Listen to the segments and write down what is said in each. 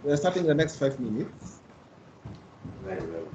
We are starting the next 5 minutes. Very well.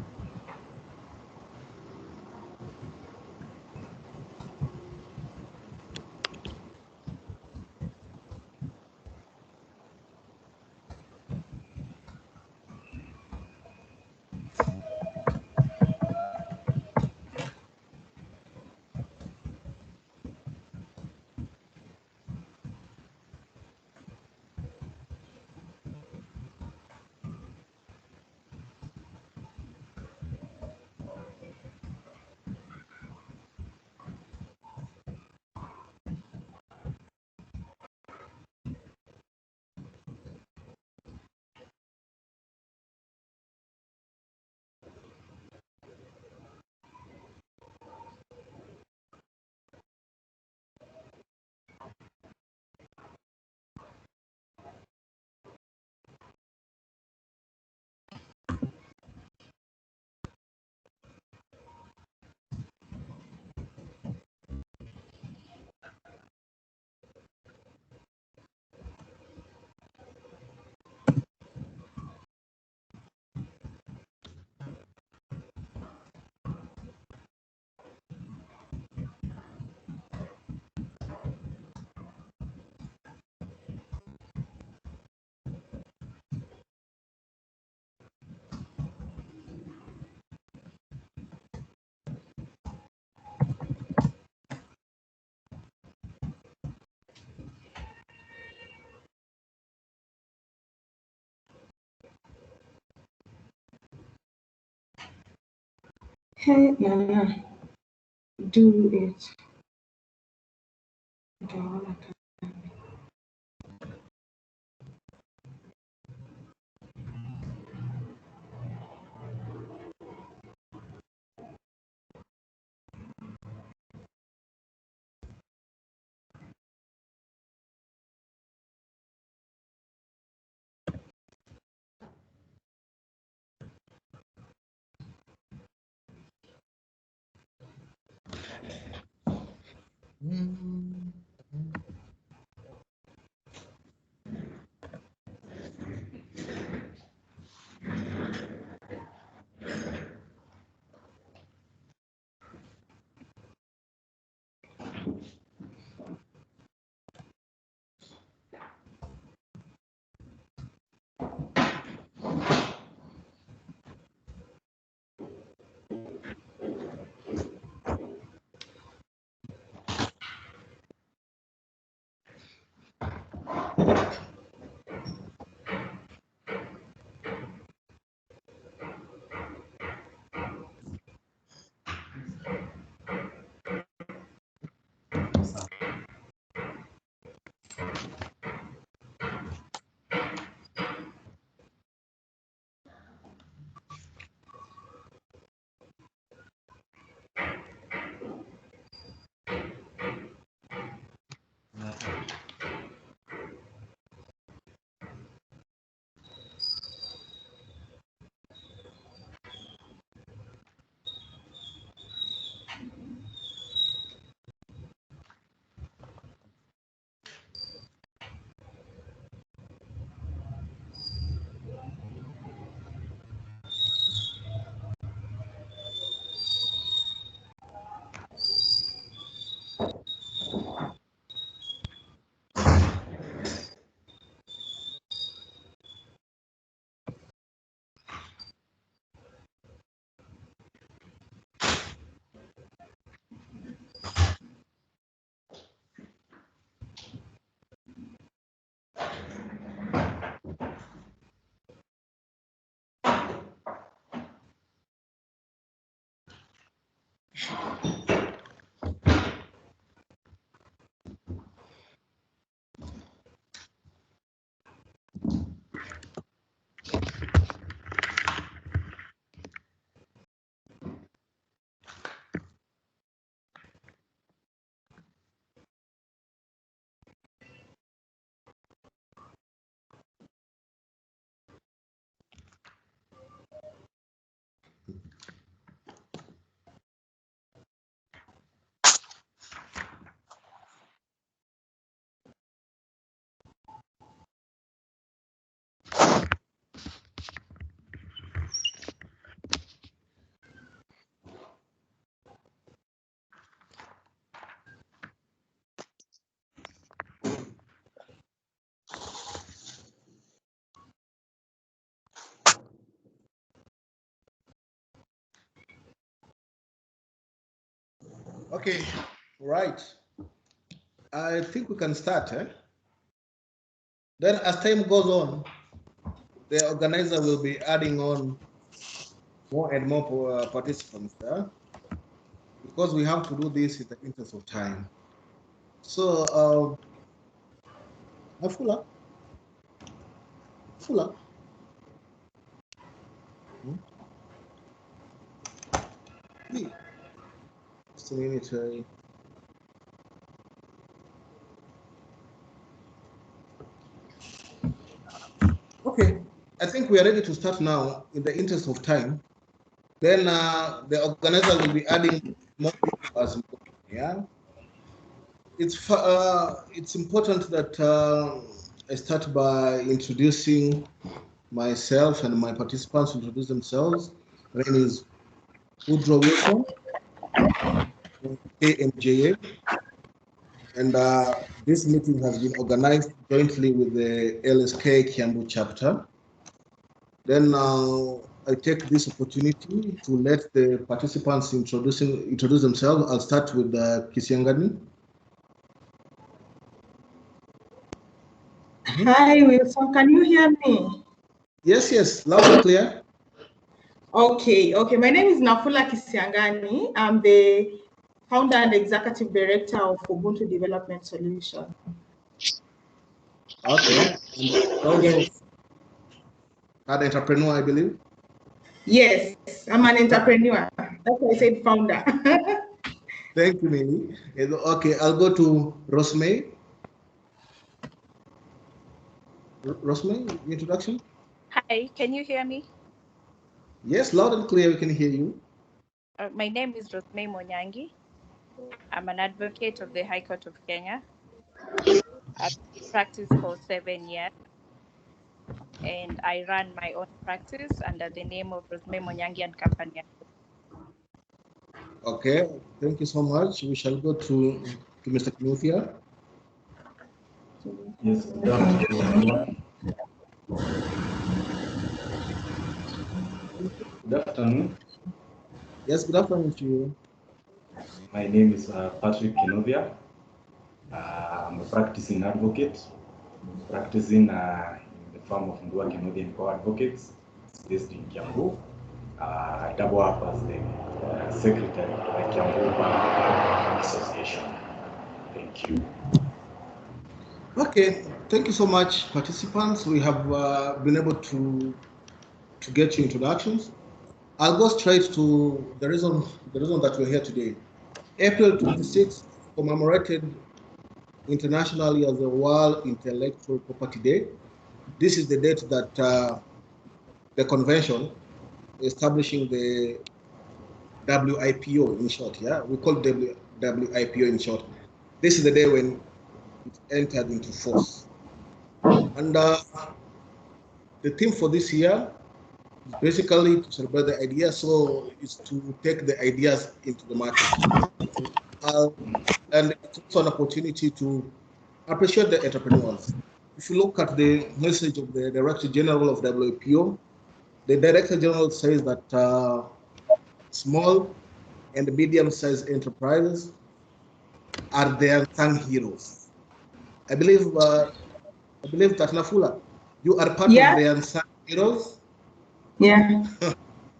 Hey, Nana, do it. Don't. Okay, right. I think we can start. Then as time goes on, the organizer will be adding on more and more participants because we have to do this in the interest of time. So, Fuller. Just a minute. Okay, I think we are ready to start now in the interest of time. Then the organizer will be adding more people as well. Yeah. It's important that I start by introducing myself and my participants introduce themselves. My name is Woodrow Wilson, KMJA, and this meeting has been organized jointly with the LSK Kiambu chapter. Then I take this opportunity to let the participants introduce themselves. I'll start with Kisiangani. Hi, Wilson. Can you hear me? Yes, loud and clear. Okay. My name is Nafula Kisiangani. I'm the founder and executive director of Ubuntu Development Solution. Okay. And also an entrepreneur, I believe. Yes, I'm an entrepreneur. That's why I said founder. Thank you, Mimi. Okay, I'll go to Rosemary. Rosemary, introduction. Hi, can you hear me? Yes, loud and clear, we can hear you. My name is Rosemary Monyangi. I'm an advocate of the High Court of Kenya. I've practiced for 7 years, and I run my own practice under the name of Rosemary Monyangi and Company. Okay, thank you so much. We shall go to Mr. Kinuthia. Yes, good afternoon, everyone. Good afternoon. Yes, good afternoon to you. My name is Patrick Kinovia. I'm a practicing advocate, practicing in the firm of Ndua Kinovia and Co-Advocates, based in Kiambu. I double up as the secretary of the Kiambu Bar Association. Thank you. Okay, thank you so much, participants. We have been able to get you introductions. I'll go straight to the reason that we're here today. April 26th, commemorated internationally as the World Intellectual Property Day. This is the date that the convention establishing the WIPO in short, we call it WIPO in short. This is the day when it entered into force. And the theme for this year is basically to celebrate the idea, so it's to take the ideas into the market. And it's also an opportunity to appreciate the entrepreneurs. If you look at the message of the Director General of WIPO, the Director General says that small and medium-sized enterprises are the unsung heroes. I believe that Nafula, you are part of the unsung heroes. Yeah.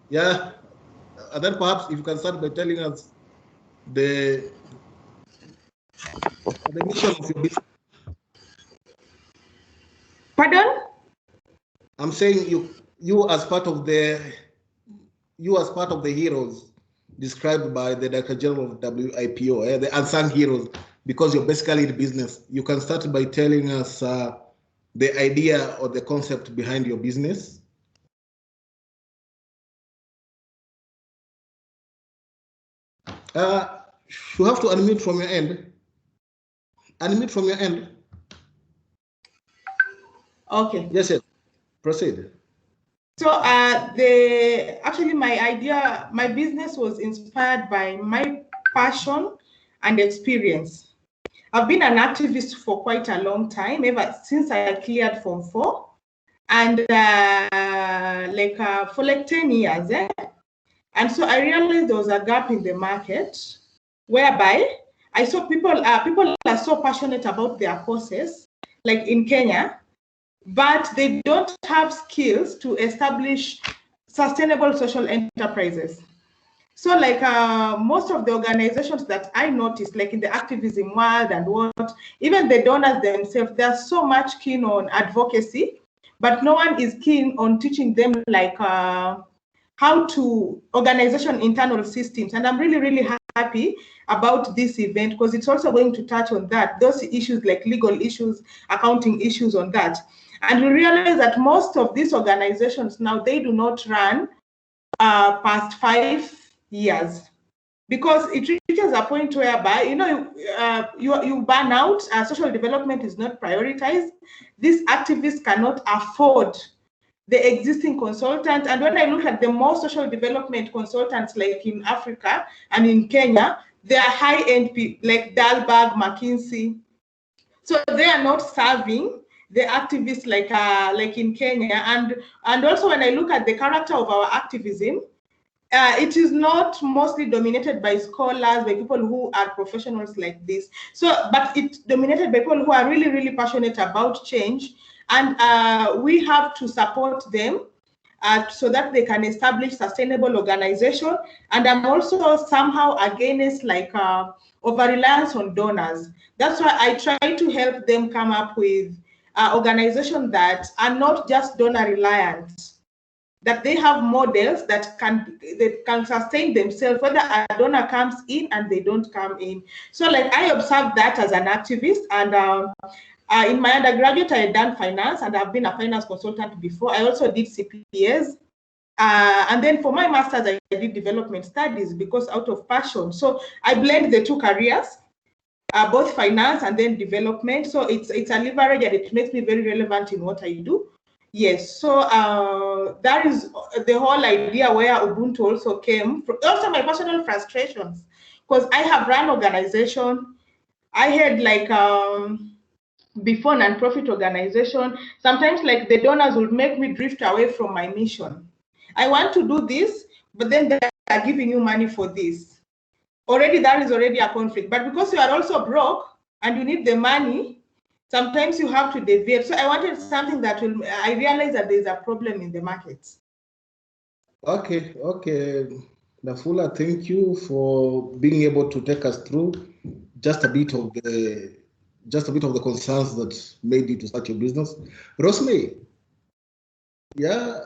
Yeah. And then perhaps if you can start by telling us the mission of your business. Pardon? I'm saying you as part of the heroes described by the Director General of WIPO, the unsung heroes, because you're basically in business. You can start by telling us the idea or the concept behind your business. You have to unmute from your end. Unmute from your end. Okay. Yes. Proceed. So actually my business was inspired by my passion and experience. I've been an activist for quite a long time, ever since I cleared Form 4, and for like 10 years. And so I realized there was a gap in the market whereby I saw people are so passionate about their causes, like in Kenya, but they don't have skills to establish sustainable social enterprises. So like most of the organizations that I noticed, like in the activism world and what, even the donors themselves, they're so much keen on advocacy, but no one is keen on teaching them like how to organization internal systems. And I'm really, really happy about this event because it's also going to touch on that, those issues like legal issues, accounting issues on that. And we realize that most of these organizations now, they do not run past 5 years, because it reaches a point whereby you burn out. Social development is not prioritized. These activists cannot afford the existing consultants. And when I look at the more social development consultants like in Africa and in Kenya, they are high-end people like Dalberg, McKinsey. So they are not serving the activists like in Kenya. And also when I look at the character of our activism, it is not mostly dominated by scholars, by people who are professionals like this. So, but it's dominated by people who are really, really passionate about change. And we have to support them so that they can establish sustainable organization. And I'm also somehow against like over-reliance on donors. That's why I try to help them come up with organizations that are not just donor reliant, that they have models that can sustain themselves, whether a donor comes in and they don't come in. So like I observed that as an activist, and in my undergraduate, I had done finance, and I've been a finance consultant before. I also did CPAs. And then for my master's, I did development studies because out of passion. So I blend the two careers, both finance and then development. So it's a leverage, and it makes me very relevant in what I do. Yes, so that is the whole idea where Ubuntu also came from. Also my personal frustrations, because I have run organization. I had like before non-profit organization, sometimes like the donors would make me drift away from my mission. I want to do this, but then they are giving you money for this. Already that is already a conflict. But because you are also broke and you need the money, sometimes you have to deviate. So I wanted something that will, I realized that there's a problem in the market. Okay. Nafula, thank you for being able to take us through just a bit of the concerns that made you to start your business. Rosemary, yeah,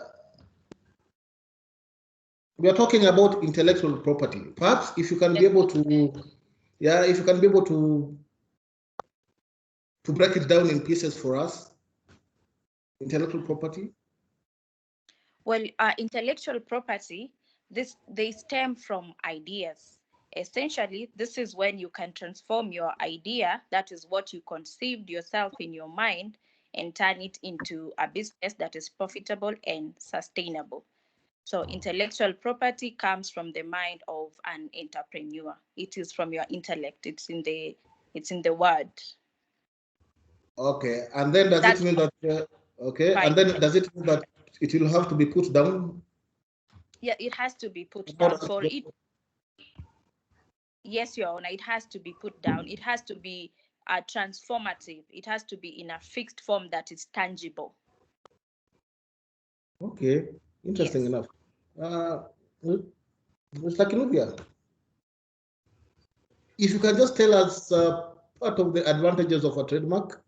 we are talking about intellectual property. Perhaps if you can be able to, to break it down in pieces for us, intellectual property. Well, intellectual property, they stem from ideas. Essentially, this is when you can transform your idea, that is what you conceived yourself in your mind, and turn it into a business that is profitable and sustainable. So intellectual property comes from the mind of an entrepreneur. It is from your intellect. It's in the word. Okay, and then does it mean that okay, and then does it mean that it will have to be put down? Yeah, it has to be put down for it. Yes, Your Honor, it has to be put down. It has to be transformative. It has to be in a fixed form that is tangible. Okay, interesting enough. Mr. Kinuvia, if you can just tell us part of the advantages of a trademark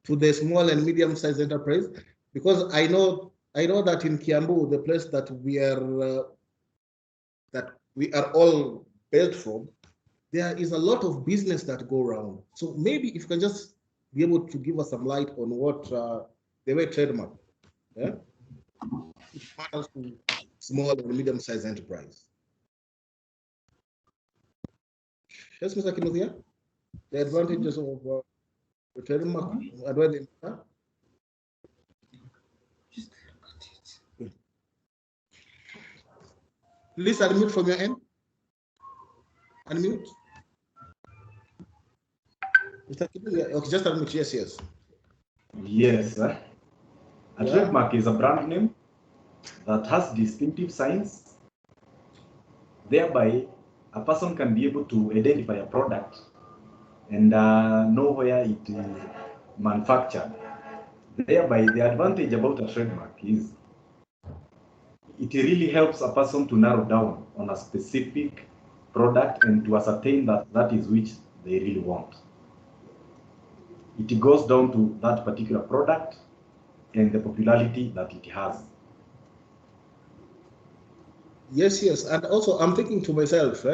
to the small and medium-sized enterprise, because I know that in Kiambu, the place that we are all based from, there is a lot of business that go around. So maybe if you can just be able to give us some light on what the way trademark, yeah, it matters to small and medium-sized enterprise. Yes, Mr. Kinuvia, the advantages of the trademark and where they matter. Just look at it. Please unmute from your end. Unmute. Mr. Kinuvia, okay, just unmute. Yes. Yes, sir. A trademark is a brand name that has distinctive signs, thereby a person can be able to identify a product and know where it is manufactured. Thereby, the advantage about a trademark is it really helps a person to narrow down on a specific product and to ascertain that that is which they really want. It goes down to that particular product and the popularity that it has. Yes, yes. And also, I'm thinking to myself,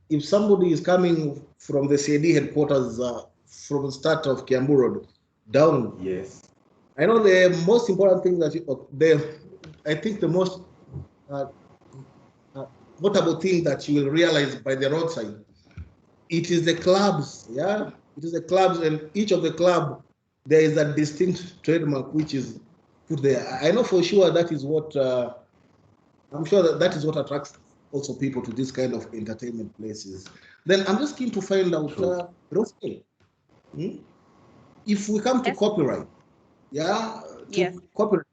if somebody is coming from the CAD headquarters from the start of Kiambu Road down, Yes. I know the most important thing that I think the most notable thing that you will realize by the roadside, it is the clubs, yeah? It is the clubs, and each of the club, there is a distinct trademark which is put there. I know for sure that is what, I'm sure that is what attracts also people to this kind of entertainment places. Then I'm just keen to find out, Rosemary, if we come to Yes. copyright, yeah, Yes. copyright.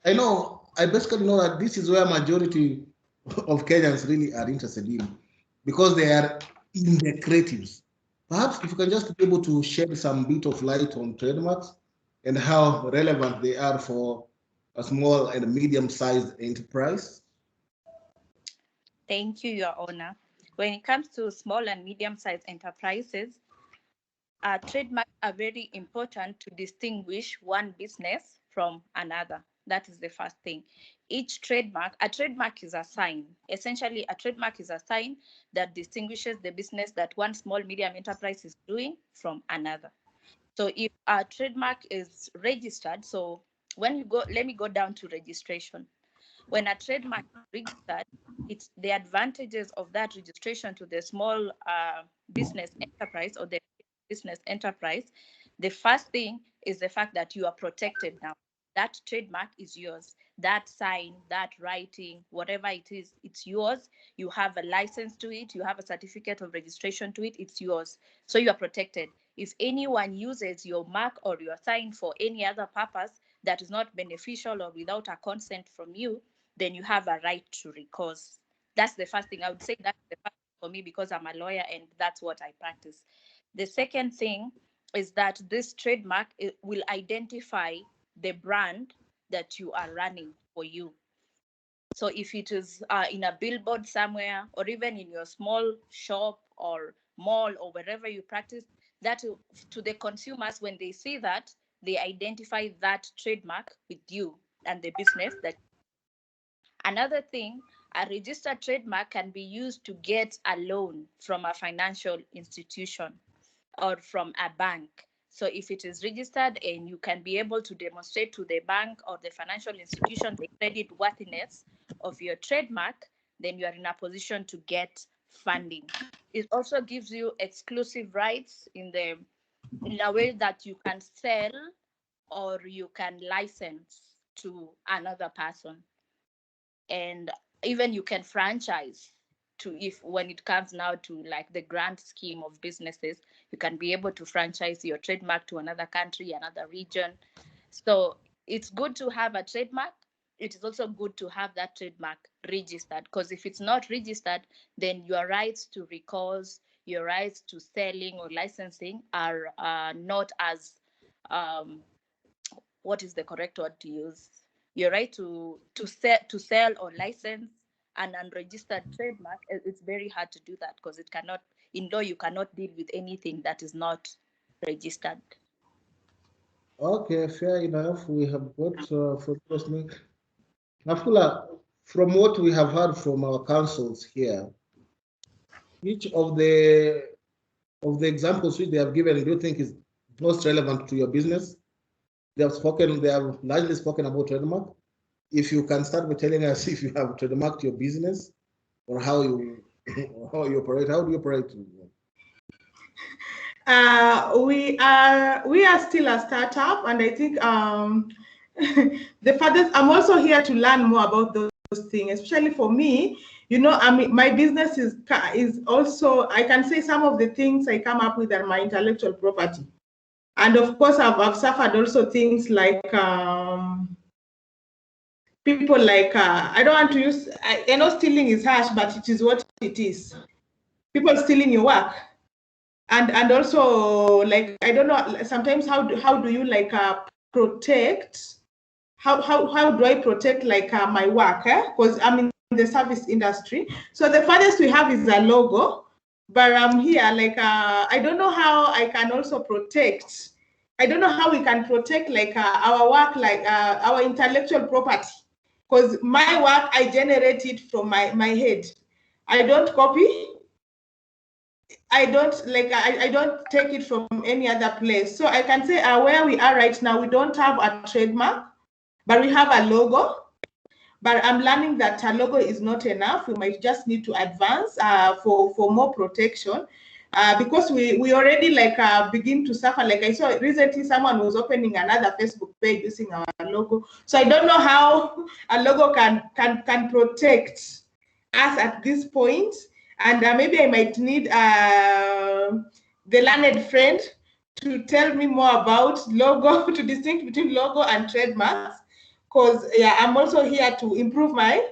I basically know that this is where majority of Kenyans really are interested in, because they are in the creatives. Perhaps if you can just be able to shed some bit of light on trademarks and how relevant they are for a small and medium-sized enterprise. Thank you, Your Honor. When it comes to small and medium-sized enterprises, trademarks are very important to distinguish one business from another. That is the first thing. A trademark is a sign. Essentially, a trademark is a sign that distinguishes the business that one small medium enterprise is doing from another. So if a trademark is registered, so when you go, let me go down to registration. When a trademark is registered, it's the advantages of that registration to the small business enterprise or the business enterprise. The first thing is the fact that you are protected now. That trademark is yours. That sign, that writing, whatever it is, it's yours. You have a license to it. You have a certificate of registration to it. It's yours. So you are protected. If anyone uses your mark or your sign for any other purpose that is not beneficial or without a consent from you, then you have a right to recourse. That's the first thing. I would say that's the first thing for me because I'm a lawyer and that's what I practice. The second thing is that this trademark will identify the brand that you are running for you. So if it is in a billboard somewhere, or even in your small shop or mall or wherever you practice, that to the consumers, when they see that, they identify that trademark with you and the business that. Another thing, a registered trademark can be used to get a loan from a financial institution or from a bank. So if it is registered and you can be able to demonstrate to the bank or the financial institution the credit worthiness of your trademark, then you are in a position to get funding. It also gives you exclusive rights in a way that you can sell or you can license to another person. And even you can franchise to, if when it comes now to like the grand scheme of businesses, you can be able to franchise your trademark to another country, another region. So it's good to have a trademark. It is also good to have that trademark registered, because if it's not registered, then your rights to recourse, your rights to selling or licensing are not as what is the correct word to use? Your right to sell or license an unregistered trademark. It's very hard to do that because it cannot, in law, you cannot deal with anything that is not registered. Okay, fair enough. We have got for listening. Nafula, from what we have heard from our councils here, which of the examples which they have given do you think is most relevant to your business? They have largely spoken about trademark. If you can start by telling us if you have trademarked your business or how you operate. How do you operate? We are still a startup, and I think the fathers. I'm also here to learn more about those things, especially for me. I mean, my business is also, I can say some of the things I come up with are my intellectual property, and of course I've suffered also things like people like I don't want to use. I know stealing is harsh, but it is what it is. people stealing your work. And also, like, I don't know, sometimes how do you like protect, how do I protect like my work, because I'm in the service industry. So the farthest we have is a logo, but I'm here like I don't know how I can also protect. I don't know how we can protect like our work, like our intellectual property, because my work, I generate it from my head. I don't copy. I don't like I don't take it from any other place. So I can say where we are right now, we don't have a trademark, but we have a logo. But I'm learning that a logo is not enough. We might just need to advance for more protection. Because we already like begin to suffer. Like I saw recently, someone was opening another Facebook page using our logo. So I don't know how a logo can protect us at this point. And maybe I might need the learned friend to tell me more about logo, to distinguish between logo and trademarks. Because yeah, I'm also here to improve my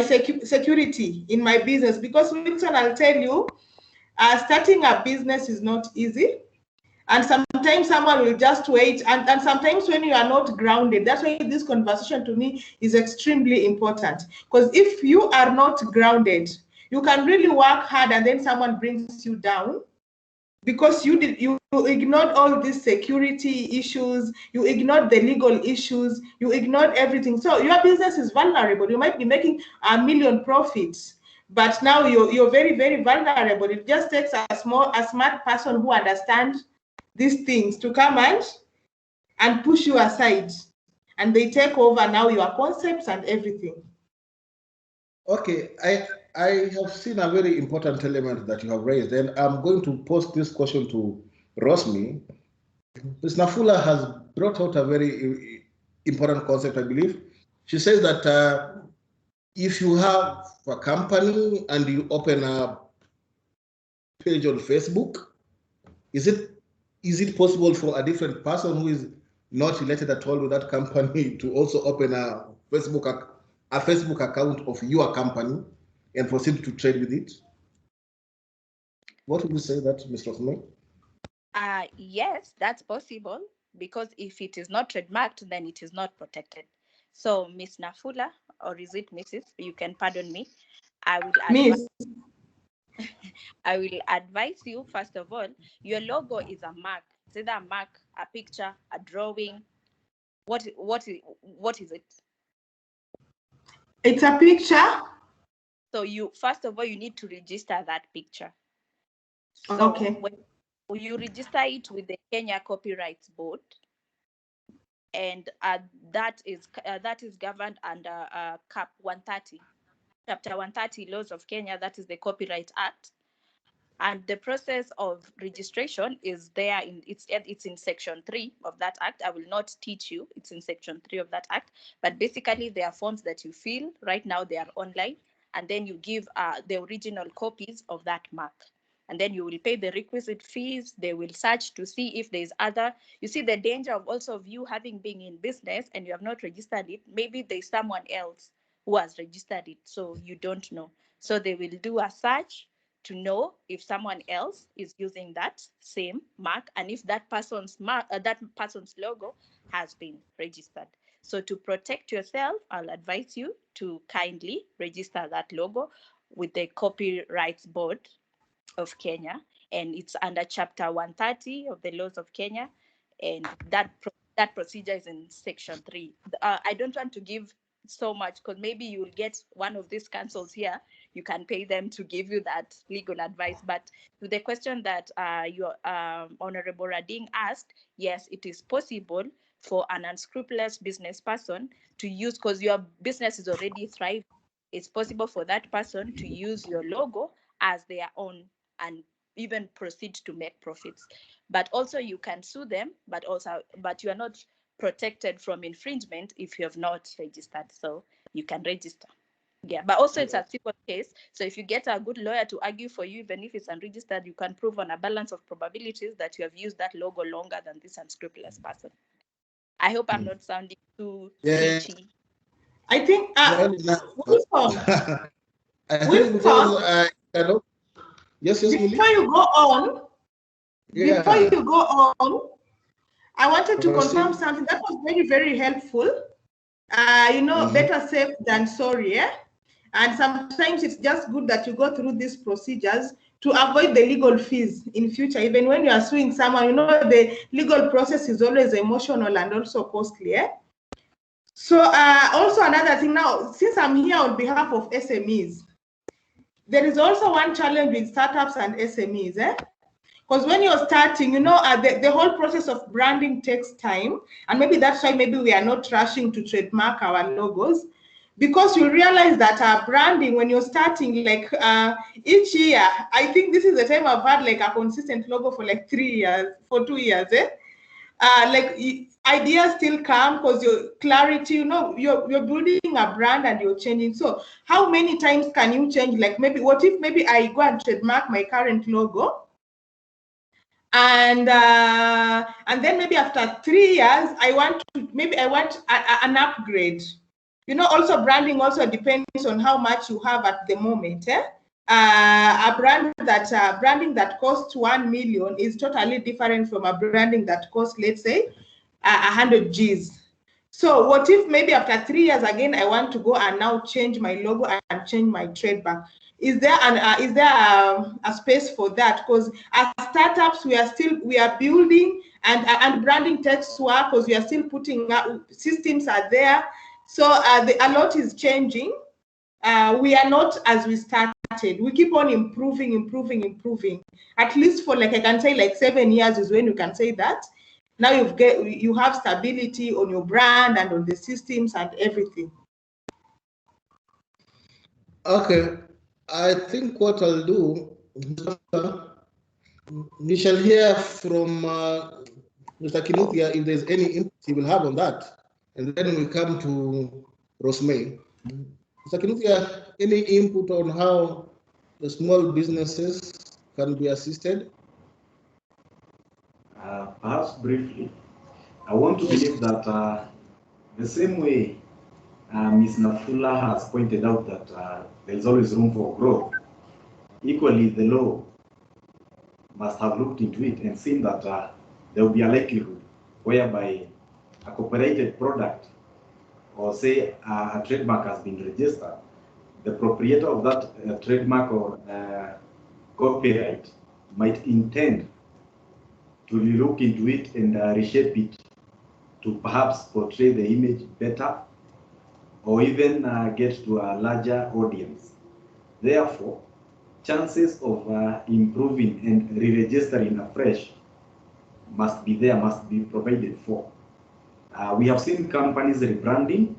security in my business. Because Wilson, I'll tell you, starting a business is not easy. And sometimes someone will just wait. And sometimes when you are not grounded, that's why this conversation to me is extremely important. Because if you are not grounded, you can really work hard and then someone brings you down because you ignored all these security issues, you ignored the legal issues, you ignored everything. So your business is vulnerable. You might be making $1 million profits, but now you're very, very vulnerable. It just takes a smart person who understands these things to come and push you aside, and they take over now your concepts and everything. Okay, I have seen a very important element that you have raised, and I'm going to pose this question to Rosmi. Ms. Nafula has brought out a very important concept, I believe. She says that if you have a company and you open a page on Facebook, is it possible for a different person who is not related at all with that company to also open a Facebook account of your company and proceed to trade with it? What would you say that, Mr. Osman? Yes, that's possible, because if it is not trademarked, then it is not protected. So, Miss Nafula, or is it Mrs.? You can pardon me. I will advise you, first of all, your logo is a mark. It's either a mark, a picture, a drawing. What is it? It's a picture. So you, first of all, you need to register that picture. So okay. when you register it with the Kenya Copyright Board, and that is governed under Cap 130, Chapter 130 Laws of Kenya. That is the Copyright Act. And the process of registration is there it's in Section 3 of that act. I will not teach you. It's in Section 3 of that act. But basically, there are forms that you fill. Right now, they are online. And then you give the original copies of that mark. And then you will pay the requisite fees. They will search to see if there's other. You see the danger of also of you having been in business and you have not registered it. Maybe there's someone else who has registered it, so you don't know. So they will do a search to know if someone else is using that same mark and if that person's logo has been registered. So to protect yourself, I'll advise you to kindly register that logo with the Copyright Board of Kenya, and it's under Chapter 130 of the Laws of Kenya, and that procedure is in Section 3. I don't want to give so much because maybe you will get one of these councils here. You can pay them to give you that legal advice. But to the question that your Honorable Rading asked, yes, it is possible for an unscrupulous business person to use, because your business is already thriving, it's possible for that person to use your logo as their own and even proceed to make profits. But also you can sue them, but you are not protected from infringement if you have not registered. So you can register. Yeah, but also it's a civil case. So if you get a good lawyer to argue for you, even if it's unregistered, you can prove on a balance of probabilities that you have used that logo longer than this unscrupulous person. I hope I'm not sounding too preachy. I think I think because I cannot. Yes, yes, Before you go on, yeah. before you go on, I wanted to Proceed. confirm something that was very, very helpful. You know, better safe than sorry, yeah? And sometimes it's just good that you go through these procedures to avoid the legal fees in future. Even when you are suing someone, you know, the legal process is always emotional and also costly, yeah? So also another thing now, since I'm here on behalf of SMEs, there is also one challenge with startups and SMEs, eh? Because when you're starting, you know, the whole process of branding takes time. And maybe that's why maybe we are not rushing to trademark our logos. Because you realize that our branding, when you're starting, like each year, I think this is the time I've had like a consistent logo for like 3 years, for 2 years, eh? Like ideas still come because your clarity, you know, you're building a brand and you're changing. So how many times can you change? Like maybe, what if maybe I go and trademark my current logo, and then maybe after 3 years I want an upgrade. You know, also branding also depends on how much you have at the moment, eh? A branding that costs 1 million is totally different from a branding that costs, let's say, 100 G's. So what if maybe after 3 years again I want to go and now change my logo and change my trademark? Is there a space for that? Because as startups we are building, and branding takes work because we are still putting up, systems are there. So a lot is changing. We are not as we started. We keep on improving. At least for, like, I can say like 7 years is when you can say that. Now you have stability on your brand and on the systems and everything. Okay, I think what I'll do, we shall hear from Mr. Kinuthia if there's any input he will have on that, and then we come to Rosemary. Mr. Kinuthia, any input on how the small businesses can be assisted? Perhaps briefly, I want to believe that the same way Ms. Nafula has pointed out that there is always room for growth, equally the law must have looked into it and seen that there will be a likelihood whereby a cooperated product, or say a trademark has been registered, the proprietor of that trademark or copyright might intend to look into it and reshape it to perhaps portray the image better, or even get to a larger audience. Therefore, chances of improving and re-registering afresh must be provided for. We have seen companies rebranding,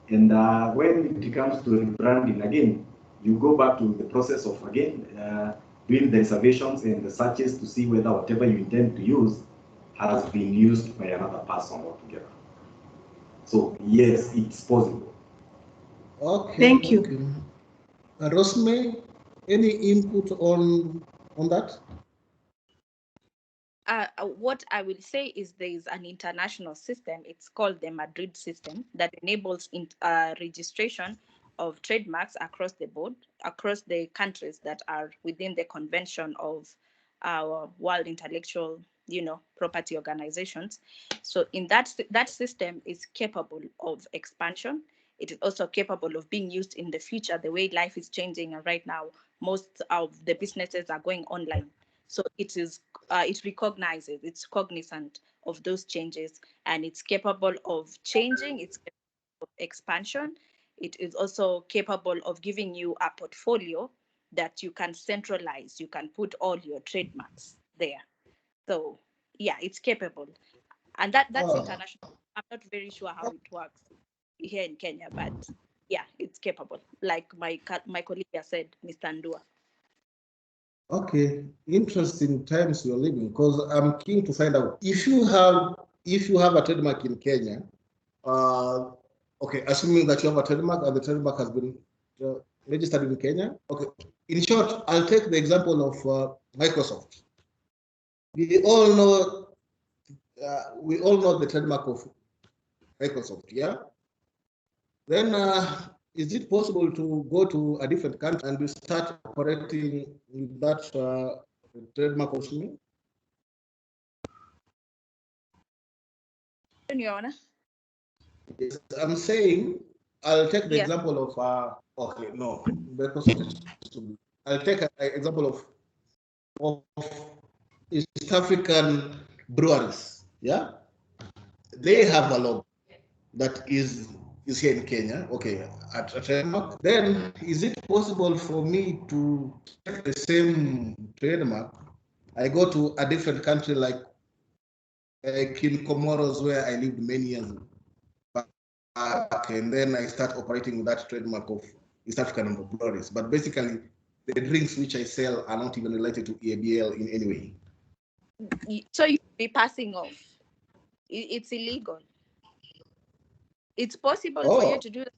and when it comes to rebranding, again, you go back to the process of, again, doing the reservations and the searches to see whether whatever you intend to use has been used by another person altogether. So yes, it's possible. Okay. Thank you. Rosemary, any input on that? What I will say is there is an international system. It's called the Madrid system that enables registration of trademarks across the board, across the countries that are within the convention of our World Intellectual, property organizations. So in that system is capable of expansion. It is also capable of being used in the future. The way life is changing, and right now most of the businesses are going online. So it recognizes, it's cognizant of those changes, and it's capable of changing, it's capable of expansion. It is also capable of giving you a portfolio that you can centralize. You can put all your trademarks there. So yeah, it's capable. And that's international. I'm not very sure how it works here in Kenya, but yeah, it's capable. Like my colleague said, Mr. Ndua. Okay, interesting times we're living, because I'm keen to find out if you have a trademark in Kenya. Okay, assuming that you have a trademark and the trademark has been registered in Kenya. Okay, in short, I'll take the example of Microsoft. We all know the trademark of Microsoft, yeah. Then is it possible to go to a different country and we start operating with that trademark of SME? Your Honor. Yes, I'm saying, I'll take the Yeah. example of, okay, no, because I'll take an example of East African breweries, yeah? They have a logo that is here in Kenya, okay, at a trademark. Then is it possible for me to take the same trademark? I go to a different country like in Comoros where I lived many years back, and then I start operating with that trademark of East African breweries. But basically, the drinks which I sell are not even related to EABL in any way. So you'll be passing off. It's illegal. It's possible for you to do that.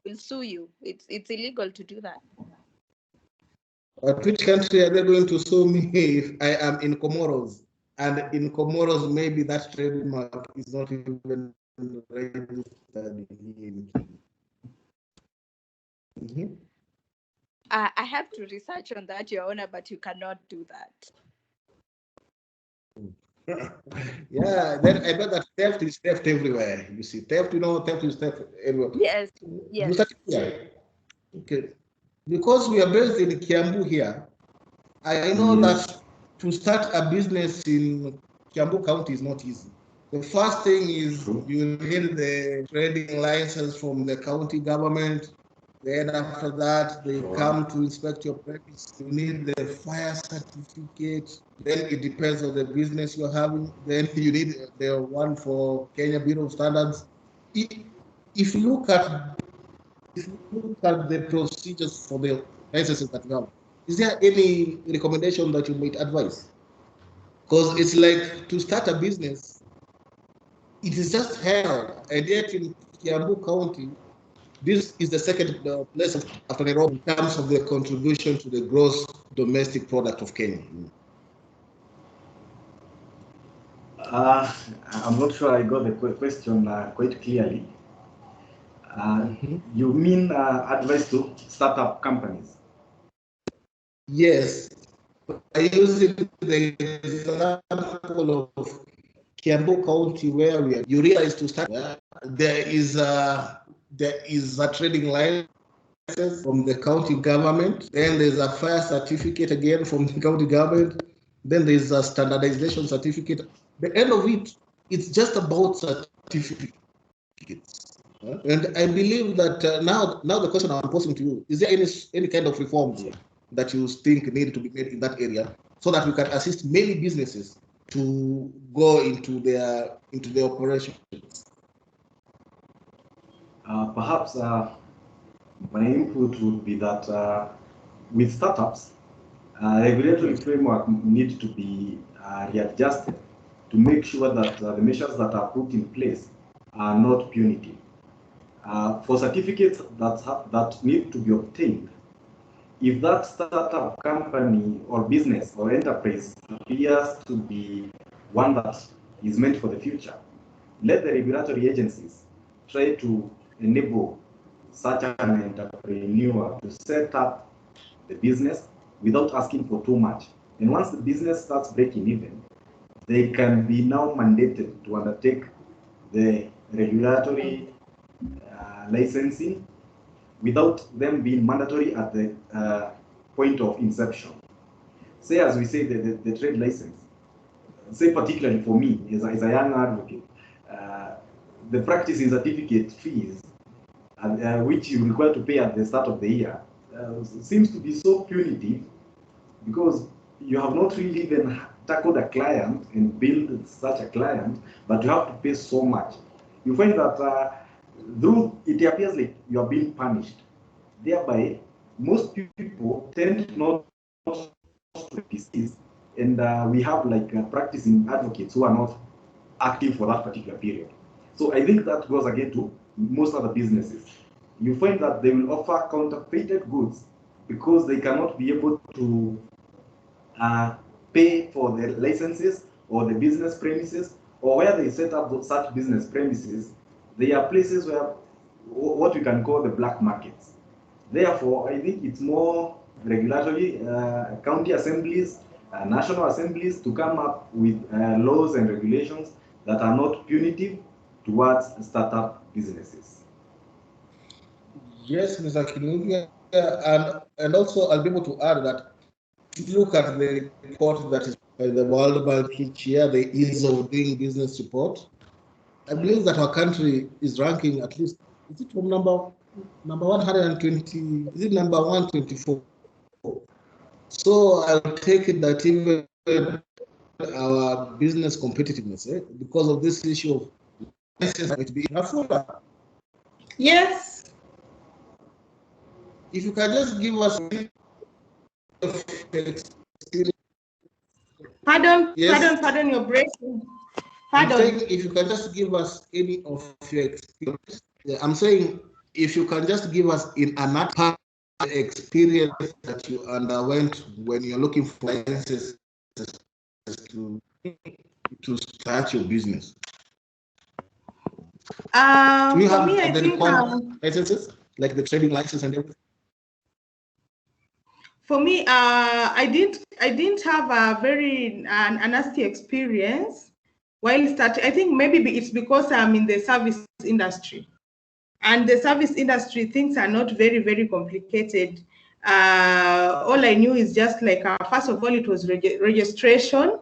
We'll sue you. It's illegal to do that. But which country are they going to sue me if I am in Comoros? And in Comoros, maybe that trademark is not even registered in. Mm-hmm. I have to research on that, Your Honor, but you cannot do that. Yeah, then I bet that theft is theft everywhere. You see, theft, theft is theft everywhere. Yes, yes. Okay. Because we are based in Kiambu here, I know that to start a business in Kiambu County is not easy. The first thing is you need the trading license from the county government. Then after that, they come to inspect your premise. You need the fire certificate. Then it depends on the business you're having. Then you need the one for Kenya Bureau of Standards. If you look at the procedures for the licenses that you have, is there any recommendation that you might advise? Because it's like to start a business, it is just hell. And yet in Kiambu County, this is the second place after Nairobi in terms of the contribution to the gross domestic product of Kenya. I'm not sure I got the question quite clearly. You mean advice to startup companies? Yes. I use the example of Kiambu County where you realize to start, there is a trading license from the county government. Then there's a fire certificate again from the county government. Then there's a standardization certificate. The end of it, it's just about certificates. And I believe that now the question I'm posing to you, is there any kind of reforms that you think need to be made in that area so that we can assist many businesses to go into their operations? Perhaps my input would be that with startups, regulatory framework need to be readjusted to make sure that the measures that are put in place are not punitive. For certificates that need to be obtained, if that startup company or business or enterprise appears to be one that is meant for the future, let the regulatory agencies try to enable such an entrepreneur to set up the business without asking for too much. And once the business starts breaking even, they can be now mandated to undertake the regulatory licensing without them being mandatory at the point of inception. Say, as we say, the trade license, say particularly for me as a young advocate, the practicing certificate fees, which you require to pay at the start of the year, seems to be so punitive because you have not really even tackled a client and build such a client, but you have to pay so much. You find that though it appears like you are being punished, thereby most people tend not to persist, and we have like practicing advocates who are not active for that particular period. So I think that goes again to most other businesses. You find that they will offer counterfeited goods because they cannot be able to pay for the licenses or the business premises, or where they set up such business premises, they are places where what we can call the black markets. Therefore, I think it's more regulatory, county assemblies, national assemblies to come up with laws and regulations that are not punitive towards startup businesses. Yes, Mr. Kiambu, and also I'll be able to add that if you look at the report that is by the World Bank each year, the ease of doing business report, I believe that our country is ranking at least, is it from number 120, is it number 124? So I'll take it that even our business competitiveness, because of this issue of license, might be affordable. Yes. If you can just give us Pardon, yes. pardon your breaking. Pardon. I'm saying if you can just give us any of your experience. I'm saying if you can just give us in another experience that you underwent when you're looking for licenses to start your business. Do you have me, I think licenses, like the trading license and everything? For me, I didn't have a very nasty experience while starting. I think maybe it's because I'm in the service industry, and the service industry things are not very, very complicated. All I knew is just like first of all, it was registration.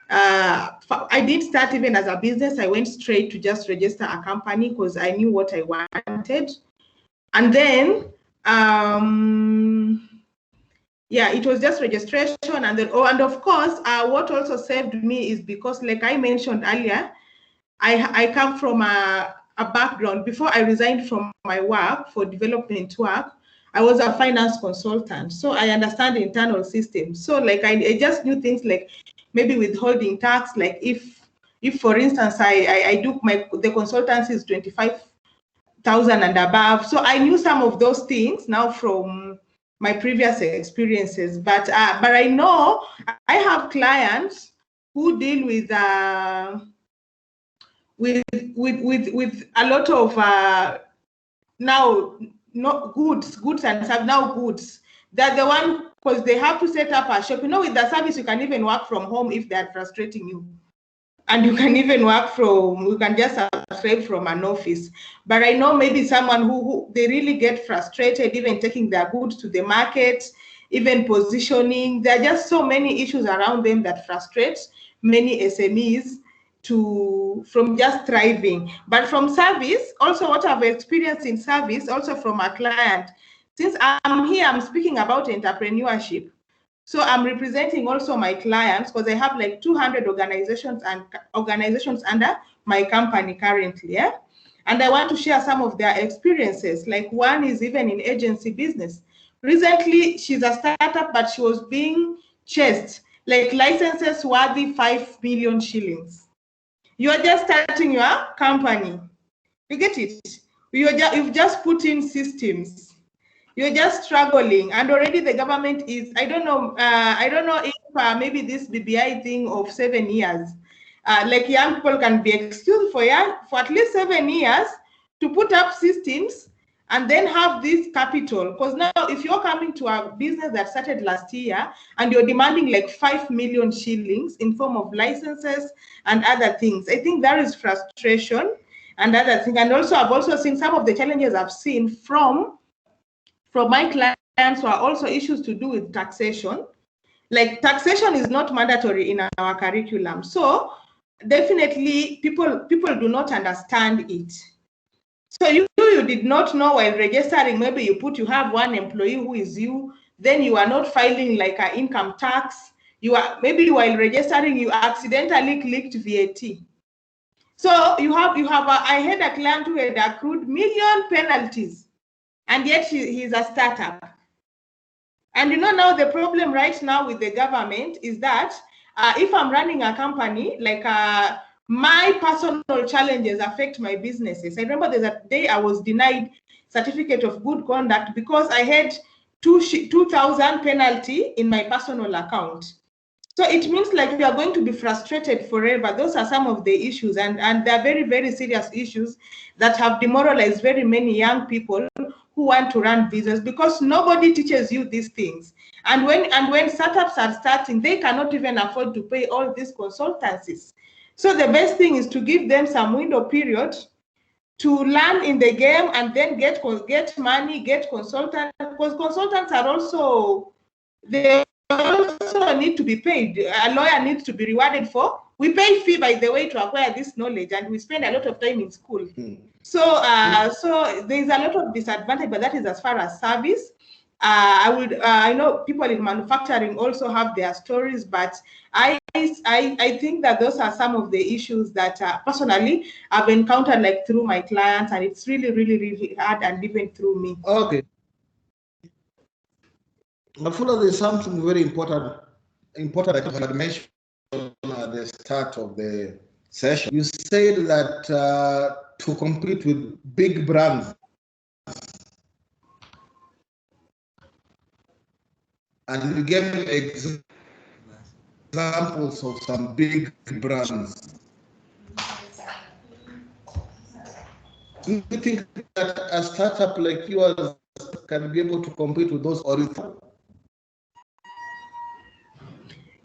I didn't start even as a business. I went straight to just register a company because I knew what I wanted, and then yeah, it was just registration, and then and of course, what also saved me is because, like I mentioned earlier, I come from a background. Before I resigned from my work for development work, I was a finance consultant, so I understand internal systems. So like I just knew things like maybe withholding tax, like if for instance I do the consultancy is 25,000 and above, so I knew some of those things now from my previous experiences. But I know I have clients who deal with a lot of now not goods and stuff. Now goods, they're the one, because they have to set up a shop. You know, with the service you can even work from home if they're frustrating you, and you can even you can just subscribe from an office. But I know maybe someone who they really get frustrated even taking their goods to the market, even positioning. There are just so many issues around them that frustrate many SMEs from just thriving. But from service, also what I've experienced in service, also from a client, since I'm here, I'm speaking about entrepreneurship. So I'm representing also my clients, because I have like 200 organizations under my company currently, yeah? And I want to share some of their experiences. Like one is even in agency business. Recently, she's a startup, but she was being chased, like licenses worthy 5 million shillings. You're just starting your company. You get it? You've just put in systems. You're just struggling, and already the government is, I don't know if maybe this BBI thing of 7 years, like young people can be excused for at least 7 years to put up systems and then have this capital. Because now if you're coming to a business that started last year and you're demanding like 5 million shillings in form of licenses and other things, I think there is frustration and other things. And also I've also seen some of the challenges I've seen from my clients who are also issues to do with taxation. Like taxation is not mandatory in our curriculum. So definitely people do not understand it. So you did not know while registering, maybe you have one employee who is you, then you are not filing like an income tax. Maybe while registering, you accidentally clicked VAT. So I had a client who had accrued million penalties, and yet he's a startup. And you know, now the problem right now with the government is that if I'm running a company, like my personal challenges affect my businesses. I remember there's a day I was denied certificate of good conduct because I had 2,000 penalty in my personal account. So it means like you are going to be frustrated forever. Those are some of the issues, and they're very, very serious issues that have demoralized very many young people who want to run business, because nobody teaches you these things. And when startups are starting, they cannot even afford to pay all these consultancies. So the best thing is to give them some window period to learn in the game, and then get money, get consultants, because consultants are also, they also need to be paid. A lawyer needs to be rewarded for. We pay fee, by the way, to acquire this knowledge, and we spend a lot of time in school. So so there's a lot of disadvantage, but that is as far as service. I know people in manufacturing also have their stories, but I think that those are some of the issues that personally I've encountered, like through my clients, and it's really, really, really hard, and even through me. Okay. I feel there's something very important that you had mentioned at the start of the session. You said that to compete with big brands, and you gave examples of some big brands. Do you think that a startup like yours can be able to compete with those, or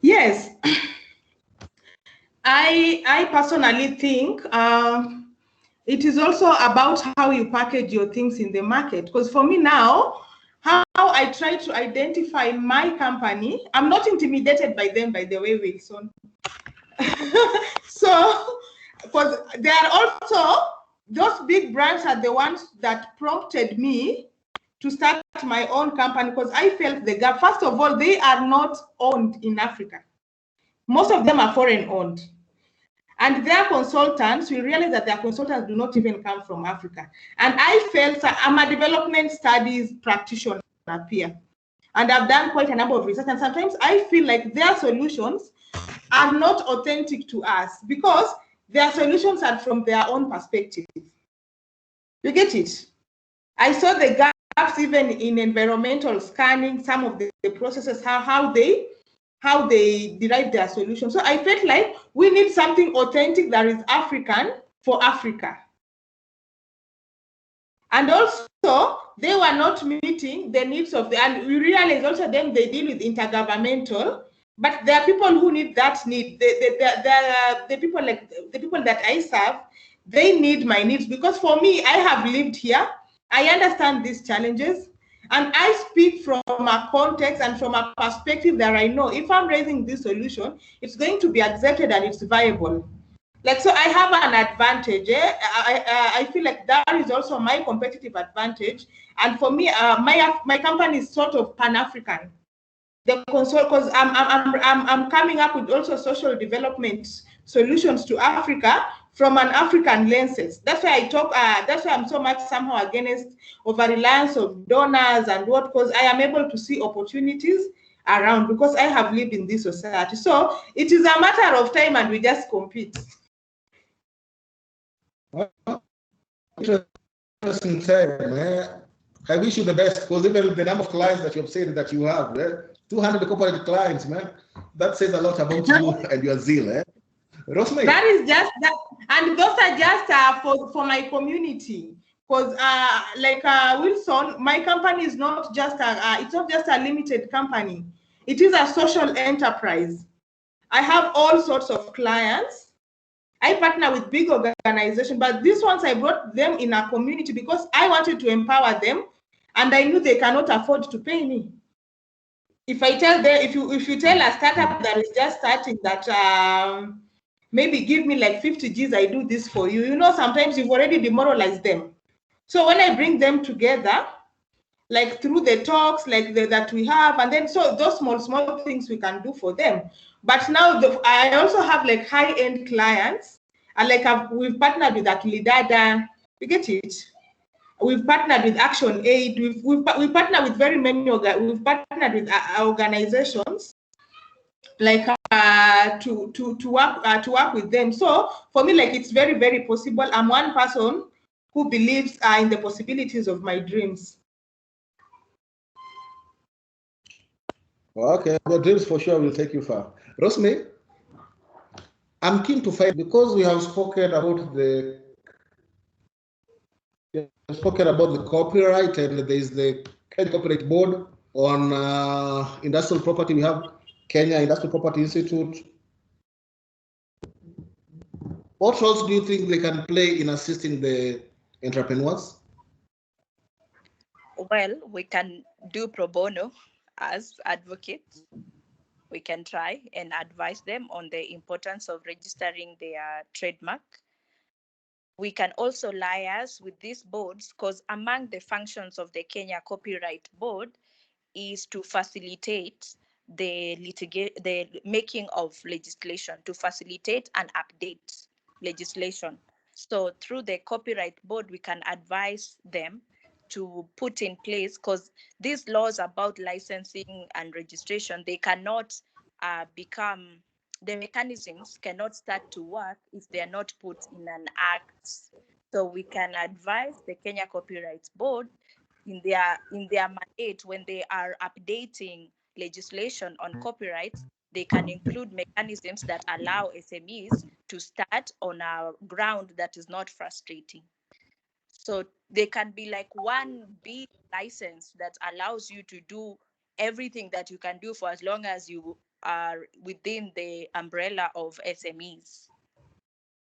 Yes, I personally think it is also about how you package your things in the market. Because for me now, how I try to identify my company, I'm not intimidated by them, by the way, Wilson. So, because they are also, those big brands are the ones that prompted me to start my own company, because I felt the gap. First of all, they are not owned in Africa. Most of them are foreign owned. And their consultants, we realized that their consultants do not even come from Africa. And I felt, I'm a development studies practitioner here, and I've done quite a number of research, and sometimes I feel like their solutions are not authentic to us, because their solutions are from their own perspective. You get it? I saw the gaps even in environmental scanning, some of the processes, how they derive their solution. So I felt like we need something authentic that is African for Africa. And also, they were not meeting the needs of and we realized also them, they deal with intergovernmental, but there are people who need that need. The people like the people that I serve, they need my needs, because for me, I have lived here. I understand these challenges, and I speak from a context and from a perspective that I know if I'm raising this solution, it's going to be accepted and it's viable. Like, so I have an advantage. I feel like that is also my competitive advantage. And for me, my company is sort of Pan-African. The console, because I'm coming up with also social development solutions to Africa from an African lenses. That's why I talk. That's why I'm so much somehow against over reliance of donors and what, because I am able to see opportunities around, because I have lived in this society. So it is a matter of time, and we just compete. Interesting time, man. I wish you the best, because even the number of clients that you have said that you have, 200 corporate clients, man, that says a lot about you and your zeal. Rosemary. That is just that, and those are just for my community. Because like Wilson, my company is not just it's not just a limited company. It is a social enterprise. I have all sorts of clients. I partner with big organizations, but these ones I brought them in a community because I wanted to empower them, and I knew they cannot afford to pay me. If I tell them, if you tell a startup that is just starting that maybe give me like 50 G's, I do this for you. You know, sometimes you've already demoralized them. So when I bring them together, like through the talks like that we have, and then so those small things we can do for them. But now I also have like high-end clients, and like we've partnered with Akilidada, you get it? We've partnered with Action Aid. We've partnered with very many. We've partnered with organizations like to work with them. So for me, like, it's very, very possible. I'm one person who believes in the possibilities of my dreams. Okay, your dreams for sure will take you far. Rosemary, I'm keen to find, because we have spoken about the copyright, and there is the Kenya Copyright Board. On industrial property, we have Kenya Industrial Property Institute. What roles do you think they can play in assisting the entrepreneurs? Well, we can do pro bono as advocates. We can try and advise them on the importance of registering their trademark. We can also liaise with these boards, because among the functions of the Kenya Copyright Board is to facilitate the making of legislation, to facilitate and update legislation. So through the Copyright Board, we can advise them to put in place, because these laws about licensing and registration, they cannot become, the mechanisms cannot start to work if they are not put in an act. So we can advise the Kenya Copyright Board in their mandate, when they are updating legislation on copyright, they can include mechanisms that allow SMEs to start on a ground that is not frustrating. So they can be like one big license that allows you to do everything that you can do for as long as you are within the umbrella of SMEs.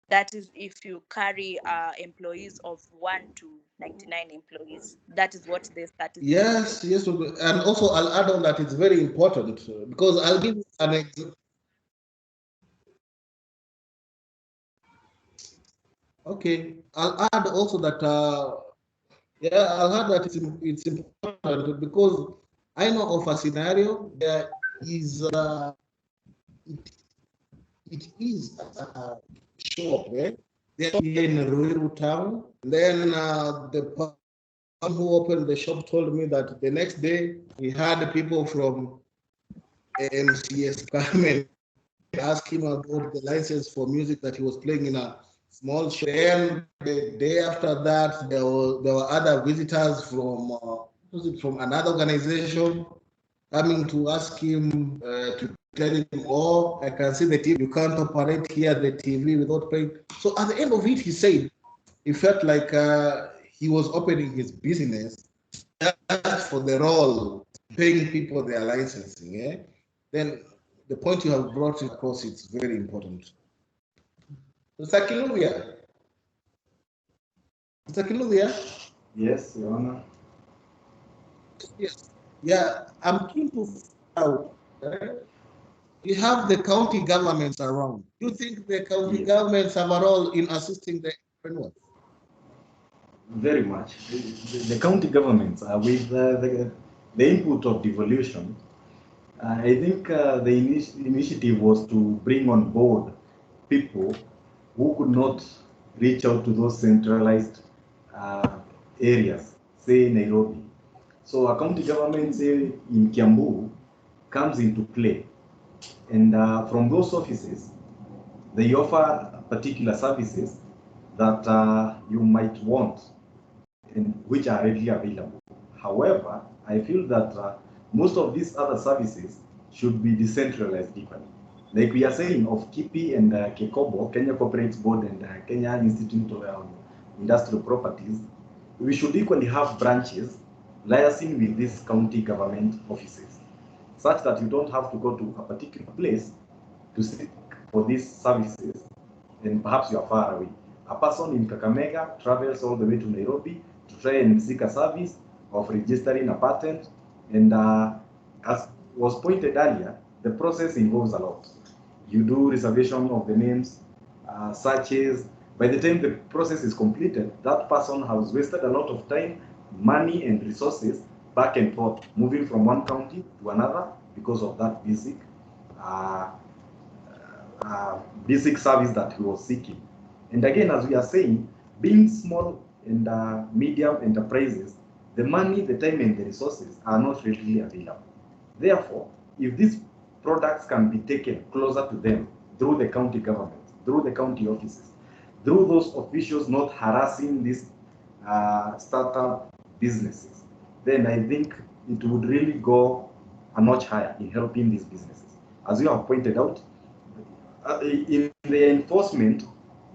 That is if you carry employees of 1 to 99 employees. That is what the statistics. Yes, yes. And also I'll add on that it's very important, because I'll give you an example. Okay, I'll add also that, I'll add that it's important, because I know of a scenario there is, it is a shop, eh? They're here in Ruiru town. Then the person who opened the shop told me that the next day he had people from MCS come and ask him about the license for music that he was playing in a small shop. Then the day after that, there were other visitors from another organization coming to ask him to tell him, oh, I can see the TV, you can't operate here the TV without paying. So at the end of it, he said he felt like he was opening his business just for the role, paying people their licensing. Eh? Then the point you have brought across, it's very important. Mr. Kiluvia. Mr. Kiluvia? Yes, Your Honor. Yes. Yeah, I'm keen to find out. We have the county governments around. Do you think the county governments have a role in assisting the entrepreneurs? Very much. The county governments, with the input of devolution, I think the initiative was to bring on board people who could not reach out to those centralized areas, say Nairobi. So a county government, say in Kiambu, comes into play. And from those offices, they offer particular services that you might want and which are readily available. However, I feel that most of these other services should be decentralized equally. Like we are saying of KIPI and KECOBO, Kenya Corporate Board, and Kenya Institute of Industrial Properties, we should equally have branches liaising with these county government offices, such that you don't have to go to a particular place to seek for these services, and perhaps you are far away. A person in Kakamega travels all the way to Nairobi to try and seek a service of registering a patent, and as was pointed earlier, the process involves a lot. You do reservation of the names, searches. By the time the process is completed, that person has wasted a lot of time, money, and resources back and forth, moving from one county to another because of that basic service that he was seeking. And again, as we are saying, being small and medium enterprises, the money, the time, and the resources are not readily available. Therefore, if these products can be taken closer to them through the county government, through the county offices, through those officials not harassing these startup businesses, then I think it would really go a notch higher in helping these businesses. as you have pointed out, in the enforcement,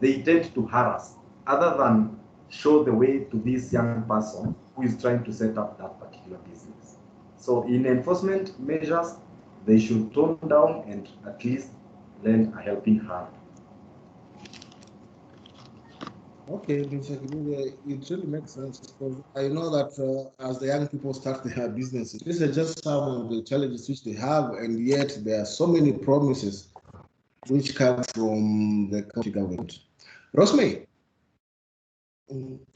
they tend to harass, other than show the way to this young person who is trying to set up that particular business. So in enforcement measures, they should tone down and at least lend a helping hand. Okay, Mr. Kibuye, it really makes sense because I know that as the young people start their businesses, these are just some of the challenges which they have, and yet there are so many promises which come from the county government. Rosemary?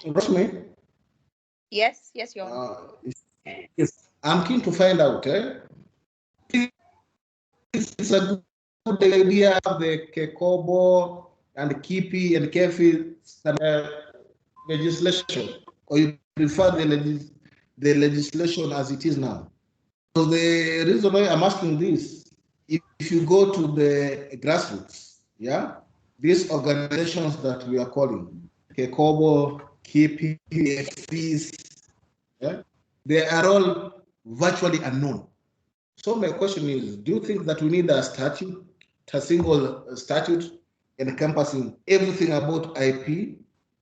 Rosemary? Yes, Your Honor. Yes, I'm keen to find out. It's a good idea, the Kekobo and Kipi and Kefi legislation, or you prefer the legislation as it is now? So the reason why I'm asking this, if you go to the grassroots, yeah, these organizations that we are calling Kekobo, Kipi, FPs, yeah, they are all virtually unknown. So my question is, do you think that we need a statute, a single statute encompassing everything about IP,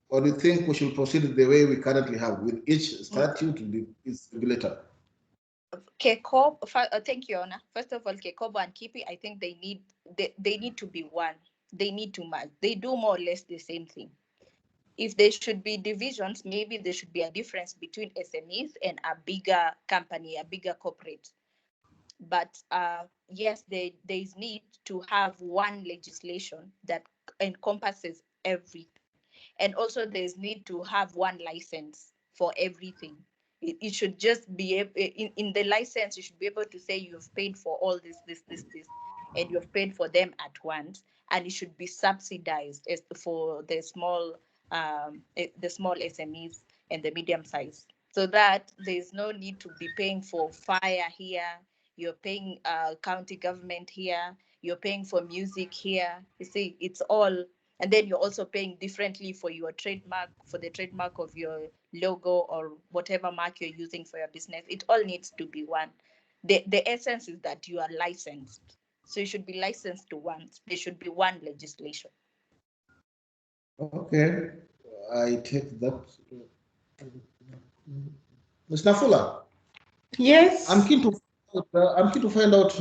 or do you think we should proceed the way we currently have with each statute with its regulator? Kekobo, thank you, Honor. First of all, Kekobo and Kipi, I think they need to be one. They need to merge. They do more or less the same thing. If there should be divisions, maybe there should be a difference between SMEs and a bigger company, a bigger corporate. But yes, there is need to have one legislation that encompasses everything. And also there's need to have one license for everything. It should just be in the license, you should be able to say you've paid for all this, and you've paid for them at once, and it should be subsidized as for the small SMEs and the medium size, so that there's no need to be paying for fire here, you're paying county government here, you're paying for music here. You see, it's all, and then you're also paying differently for your trademark, for the trademark of your logo or whatever mark you're using for your business. It all needs to be one. The essence is that you are licensed. So you should be licensed to one. There should be one legislation. Okay, I take that. Ms. Nafula? Yes. I'm keen to find out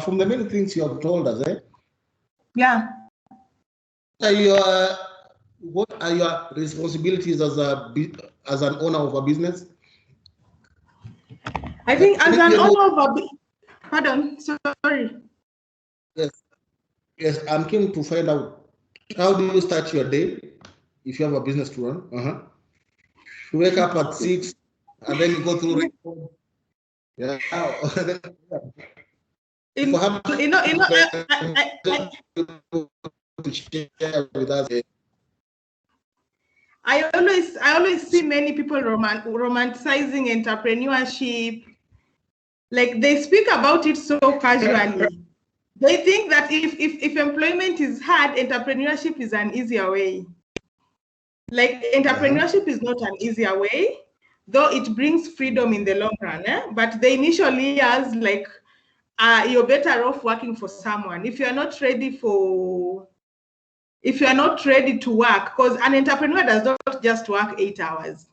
from the many things you have told us. Yeah. What are your responsibilities as an owner of a business? I think as an owner of a pardon, sorry. Yes, I'm keen to find out, how do you start your day if you have a business to run? You wake up at 6 and then you go through. Yeah. I always see many people romanticizing entrepreneurship. Like they speak about it so casually. They think that if employment is hard, entrepreneurship is an easier way. Like entrepreneurship is not an easier way, though it brings freedom in the long run. But the initial years, like you're better off working for someone if you're not ready to work, because an entrepreneur does not just work 8 hours.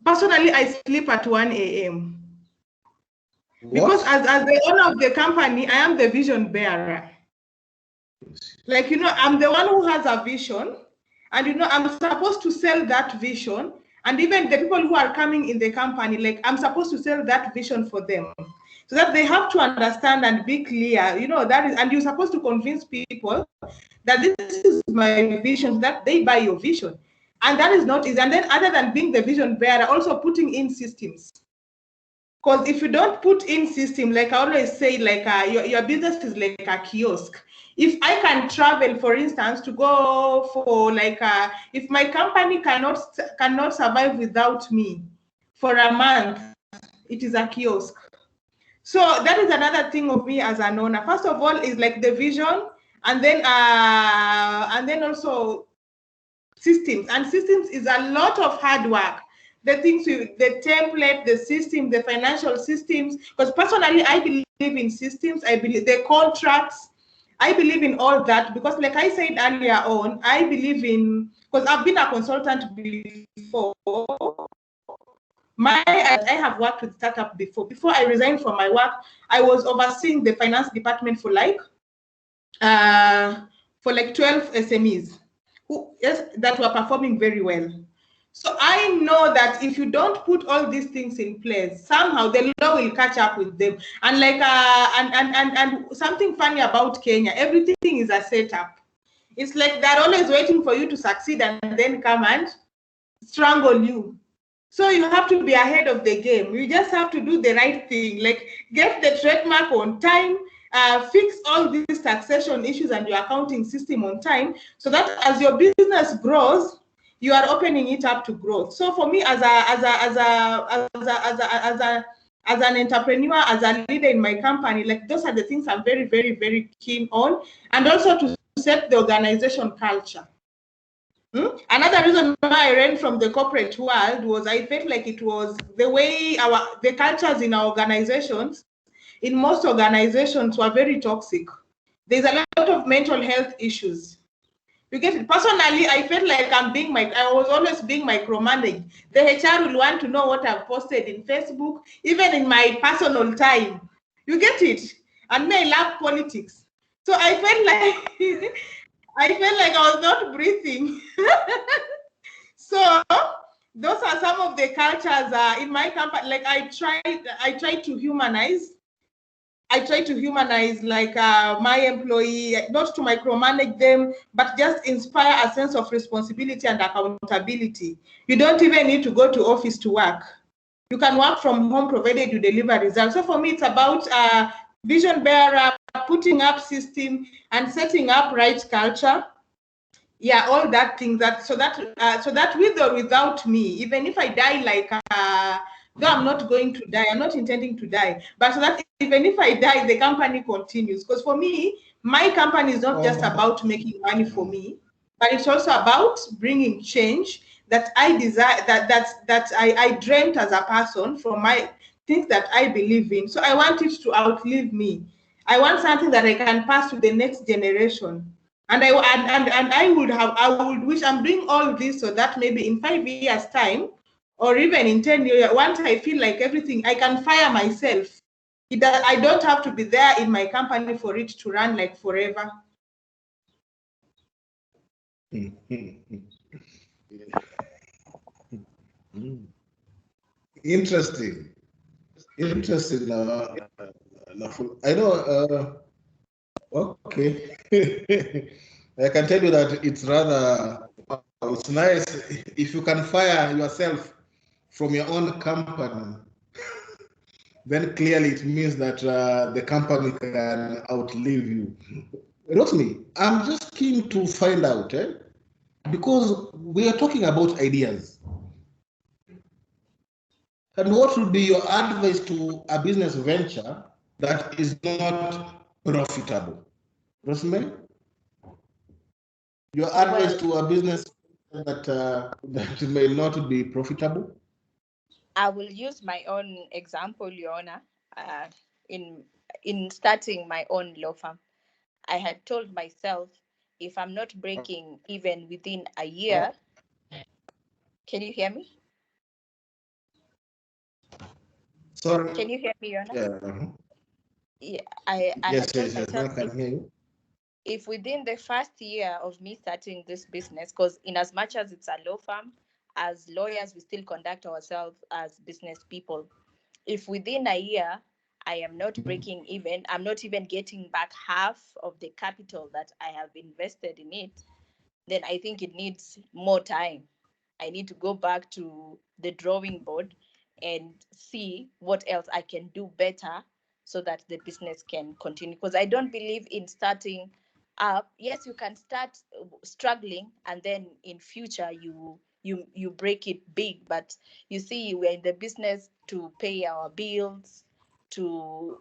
Personally, I sleep at 1 a.m. because as the owner of the company, I am the vision bearer. Like, I'm the one who has a vision, and I'm supposed to sell that vision. And even the people who are coming in the company, like I'm supposed to sell that vision for them, so that they have to understand and be clear, that is, and you're supposed to convince people that this is my vision, that they buy your vision. And that is not easy. And then other than being the vision bearer, also putting in systems. Because if you don't put in system, like I always say, like your business is like a kiosk. If I can travel, for instance, to go for if my company cannot survive without me for a month, it is a kiosk. So that is another thing of me as an owner. First of all, is like the vision, and then also systems. And systems is a lot of hard work. the things, the template, the system, the financial systems. Because personally, I believe in systems. I believe the contracts. I believe in all that because, like I said earlier on, I believe in, because I've been a consultant before. I have worked with startup before. Before I resigned from my work, I was overseeing the finance department for like 12 SMEs that were performing very well. So I know that if you don't put all these things in place, somehow the law will catch up with them. And like and something funny about Kenya, everything is a setup. It's like they're always waiting for you to succeed and then come and strangle you. So you have to be ahead of the game. You just have to do the right thing, like get the trademark on time, fix all these taxation issues and your accounting system on time, so that as your business grows, you are opening it up to growth. So for me, as an entrepreneur, as a leader in my company, like those are the things I'm very, very, very keen on, and also to set the organization culture. Another reason why I ran from the corporate world was I felt like it was the way the cultures in our organizations, in most organizations, were very toxic. There's a lot of mental health issues. You get it? Personally, I felt like I was always being micromanaged. The HR will want to know what I've posted in Facebook, even in my personal time. You get it? And me, I love politics. So I felt like I was not breathing. So those are some of the cultures in my company. Like I try to humanize. I try to humanize like my employee, not to micromanage them, but just inspire a sense of responsibility and accountability. You don't even need to go to office to work. You can work from home provided you deliver results. So for me, it's about vision bearer, putting up system, and setting up right culture. Yeah, all that thing so that with or without me, even if I die, like though I'm not going to die, I'm not intending to die, but so that even if I die, the company continues. Because for me, my company is not just about making money for me, but it's also about bringing change that I desire, that I dreamt as a person, from my things that I believe in. So I want it to outlive me. I want something that I can pass to the next generation. And I would wish I'm doing all this so that maybe in 5 years time, or even in 10 years, once I feel like everything, I can fire myself. I don't have to be there in my company for it to run like forever. Interesting. I know. Okay. I can tell you that it's rather, it's nice if you can fire yourself from your own company, then clearly it means that the company can outlive you. Rotmi, I'm just keen to find out, because we are talking about ideas. And what would be your advice to a business venture that is not profitable? Rosemary, your advice to a business that may not be profitable? I will use my own example, Your Honor. In starting my own law firm, I had told myself, if I'm not breaking even within a year, can you hear me? Sorry. Can you hear me, Your Honor? Yeah. Yeah, I had told myself, I can hear you. if within the first year of me starting this business, because in as much as it's a law firm, as lawyers, we still conduct ourselves as business people. If within a year I am not breaking even, I'm not even getting back half of the capital that I have invested in it, then I think it needs more time. I need to go back to the drawing board and see what else I can do better so that the business can continue. Because I don't believe in starting up. Yes, you can start struggling and then in future you break it big. But you see, we're in the business to pay our bills, to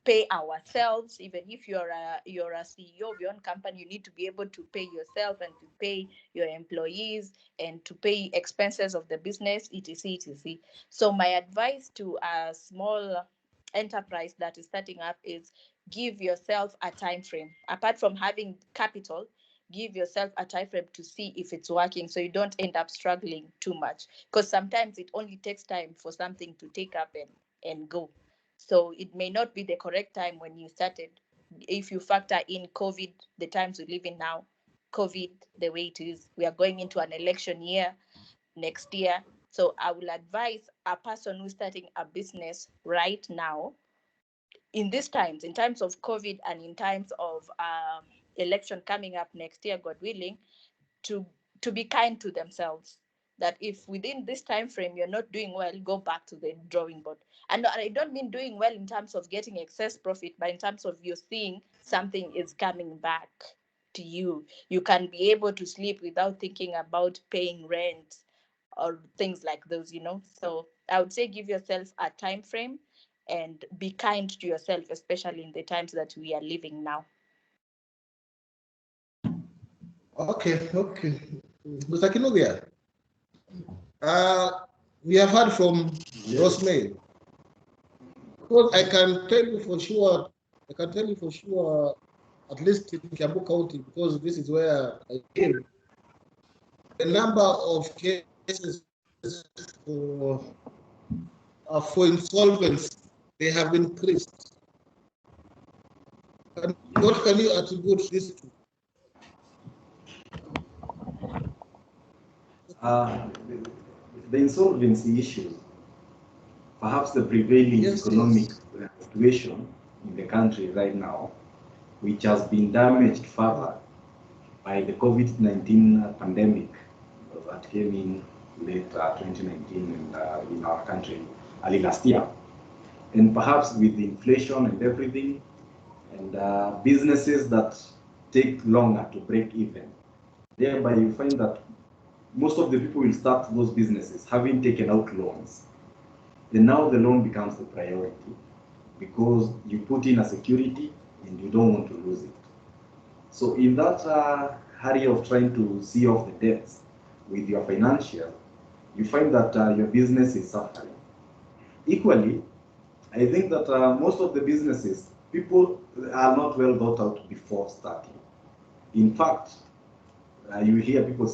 pay ourselves. Even if you're a CEO of your own company, you need to be able to pay yourself and to pay your employees and to pay expenses of the business, etc, etc. So my advice to a small enterprise that is starting up is give yourself a time frame. Apart from having capital, give yourself a time frame to see if it's working, so you don't end up struggling too much, because sometimes it only takes time for something to take up and go. So it may not be the correct time when you started. If you factor in COVID, the times we live in now, COVID, the way it is, we are going into an election year next year. So I will advise a person who's starting a business right now, in these times, in times of COVID and in times of election coming up next year, God willing, to be kind to themselves. That if within this time frame you're not doing well, go back to the drawing board. And I don't mean doing well in terms of getting excess profit, but in terms of you seeing something is coming back to you. You can be able to sleep without thinking about paying rent or things like those, you know. So I would say give yourself a time frame and be kind to yourself, especially in the times that we are living now. Okay. Mr. Kinobia, we have heard from Rosemary. Because I can tell you for sure, at least in Kiambu County, because this is where I live, the number of cases for insolvency, they have increased. And what can you attribute this to? The insolvency issues, perhaps the prevailing economic situation in the country right now, which has been damaged further by the COVID-19 pandemic that came in late 2019 and in our country early last year. And perhaps with the inflation and everything, and businesses that take longer to break even, thereby you find that most of the people will start those businesses having taken out loans. And now the loan becomes the priority because you put in a security and you don't want to lose it. So in that hurry of trying to see off the debts with your financial, you find that your business is suffering. Equally, I think that most of the businesses, people are not well thought out before starting. In fact, you hear people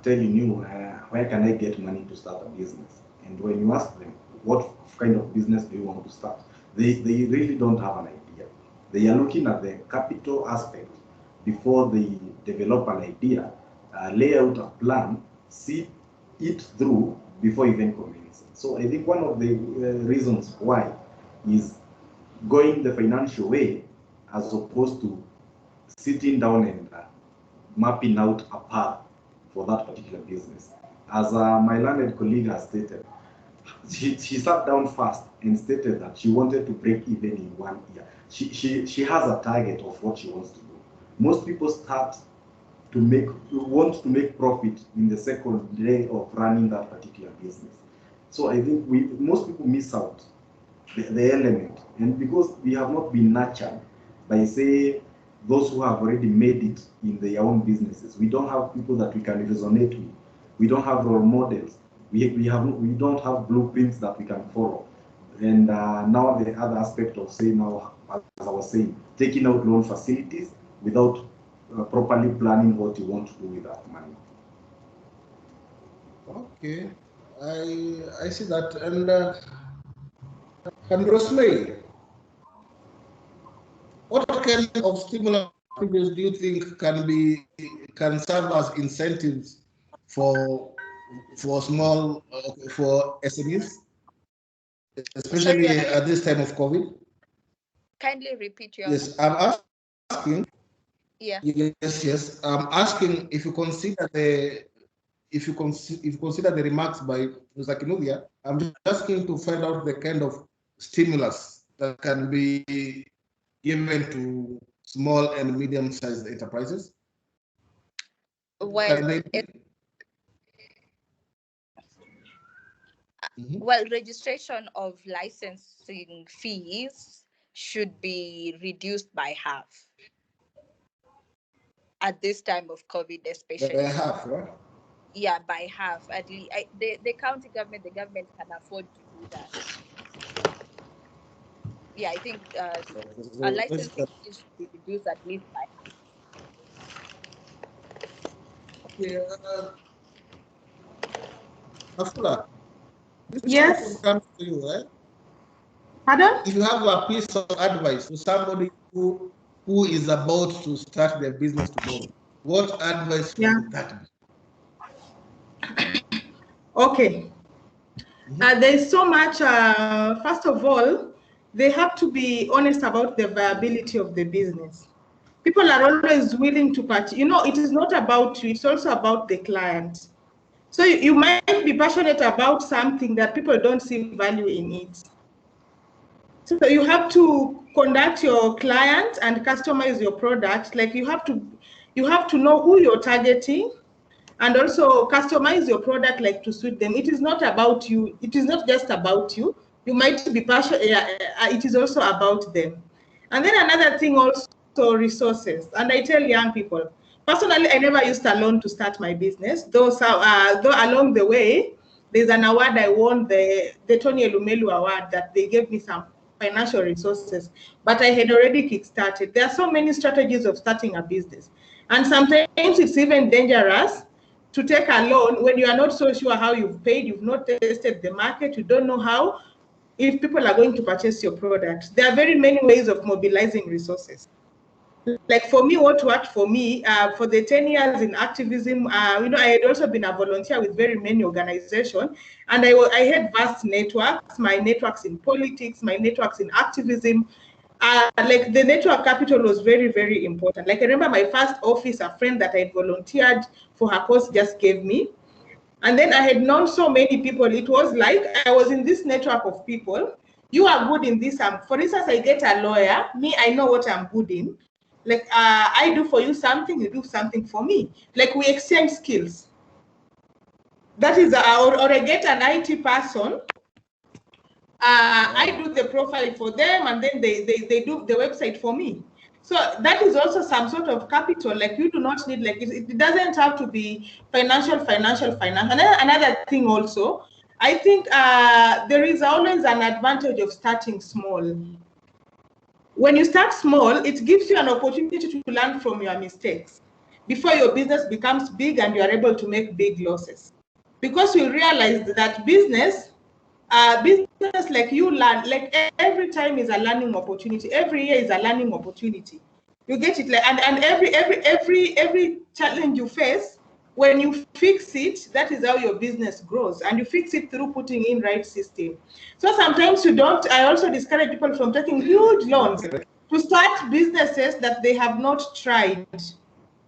telling you, where can I get money to start a business? And when you ask them, what kind of business do you want to start? They really don't have an idea. They are looking at the capital aspect before they develop an idea, lay out a plan, see it through before even commencing. So I think one of the reasons why is going the financial way as opposed to sitting down and mapping out a path for that particular business. As my learned colleague has stated, she sat down first and stated that she wanted to break even in 1 year. She has a target of what she wants to do. Most people want to make profit in the second day of running that particular business. So I think most people miss out the element, and because we have not been nurtured by, say, those who have already made it in their own businesses. We don't have people that we can resonate with. We don't have role models. We don't have blueprints that we can follow. And now the other aspect of, say, now, as I was saying, taking out loan facilities without properly planning what you want to do with that money. Okay, I see that. And Rosemary, what kind of stimulus do you think can serve as incentives for small for SMEs, especially at this time of COVID? Kindly repeat your. Yes, I'm asking. Yeah. Yes. I'm asking if you consider the remarks by Mr. Kinuvia. I'm just asking to find out the kind of stimulus that can be given to small and medium-sized enterprises. Well, well, registration of licensing fees should be reduced by half at this time of COVID, especially. By half, right? Yeah, by half. At least the county government, the government can afford to do that. Yeah, I think a licensing fee should be reduced at least by half. Yeah. Afula, this Yes. question comes to you, right? Pardon? If you have a piece of advice to somebody who is about to start their business tomorrow, what advice would that be? Okay. There's so much, first of all, they have to be honest about the viability of the business. People are always willing to purchase. You know, it is not about you, it's also about the client. So you might be passionate about something that people don't see value in it. So you have to conduct your client and customize your product. Like you have to know who you're targeting, and also customize your product like to suit them. It is not about you. It is not just about you. You might be passionate. It is also about them. And then another thing also, resources. And I tell young people, personally, I never used a loan to start my business. Though along the way, there's an award I won, the Tony Elumelu Award, that they gave me some financial resources, but I had already kickstarted. There are so many strategies of starting a business. And sometimes it's even dangerous to take a loan when you are not so sure how you've paid, you've not tested the market, you don't know how, if people are going to purchase your product. There are very many ways of mobilizing resources. Like for me, what worked for me, for the 10 years in activism, you know, I had also been a volunteer with very many organizations, and I had vast networks, my networks in politics, my networks in activism. Like the network capital was very, very important. Like I remember my first office, a friend that I had volunteered for her course just gave me. And then I had known so many people. It was like I was in this network of people. You are good in this. For instance, I get a lawyer. Me, I know what I'm good in. Like I do for you something, you do something for me. Like we exchange skills. That is, or I get an IT person. I do the profile for them, and then they do the website for me. So that is also some sort of capital. Like you do not need, like it doesn't have to be financial. And then another thing also, I think there is always an advantage of starting small. When you start small, it gives you an opportunity to learn from your mistakes before your business becomes big and you are able to make big losses. Because you realize that business like you learn, like every time is a learning opportunity. Every year is a learning opportunity. You get it, like, and every challenge you face, when you fix it, that is how your business grows, and you fix it through putting in right system. So sometimes you don't. I also discourage people from taking huge loans to start businesses that they have not tried.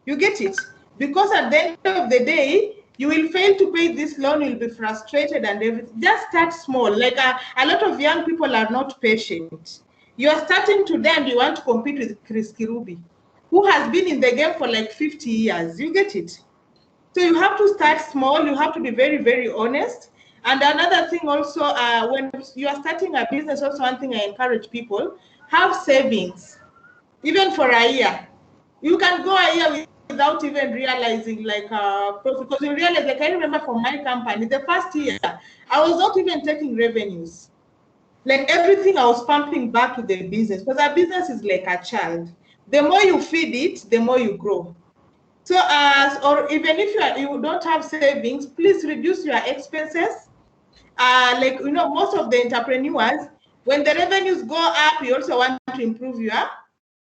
You get it? Because at the end of the day, you will fail to pay this loan, you'll be frustrated and everything. Just start small. Like a lot of young people are not patient. You are starting today and you want to compete with Chris Kirubi, who has been in the game for like 50 years. You get it? So you have to start small. You have to be very, very honest. And another thing also, when you are starting a business, also one thing I encourage people, have savings, even for a year. You can go a year without even realizing like profit, because you realize, like I remember for my company, the first year, I was not even taking revenues. Like everything I was pumping back to the business, because our business is like a child. The more you feed it, the more you grow. So or even if you don't have savings, please reduce your expenses. Like, you know, most of the entrepreneurs, when the revenues go up, you also want to improve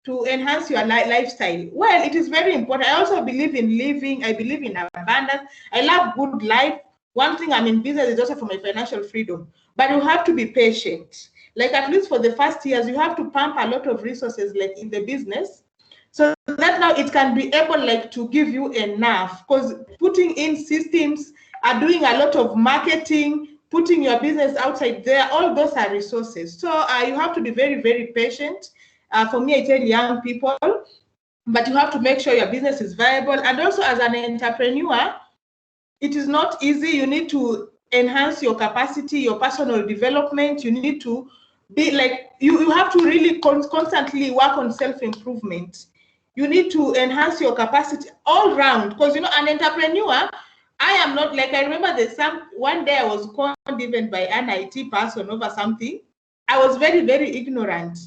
to enhance your lifestyle. Well, it is very important. I also believe in living. I believe in abundance. I love good life. One thing I'm in business is also for my financial freedom. But you have to be patient. Like at least for the first years, you have to pump a lot of resources like in the business, so that now it can be able like to give you enough. Because putting in systems, doing a lot of marketing, putting your business outside there, all those are resources. So you have to be very, very patient. For me, I tell young people, but you have to make sure your business is viable. And also as an entrepreneur, it is not easy. You need to enhance your capacity, your personal development. You need to be like, you have to really constantly work on self-improvement. You need to enhance your capacity all round, because an entrepreneur, I am not like, I remember one day I was called even by an IT person over something. I was very, very ignorant.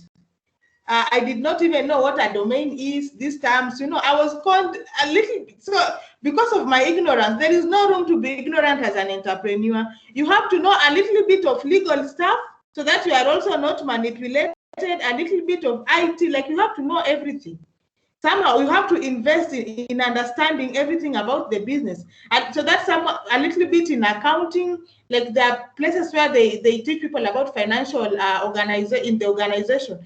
I did not even know what a domain is, these terms, I was called a little bit. So because of my ignorance, there is no room to be ignorant as an entrepreneur. You have to know a little bit of legal stuff so that you are also not manipulated, a little bit of IT, like you have to know everything. Somehow you have to invest in understanding everything about the business. And so that's a little bit in accounting, like there are places where they teach people about financial in the organization.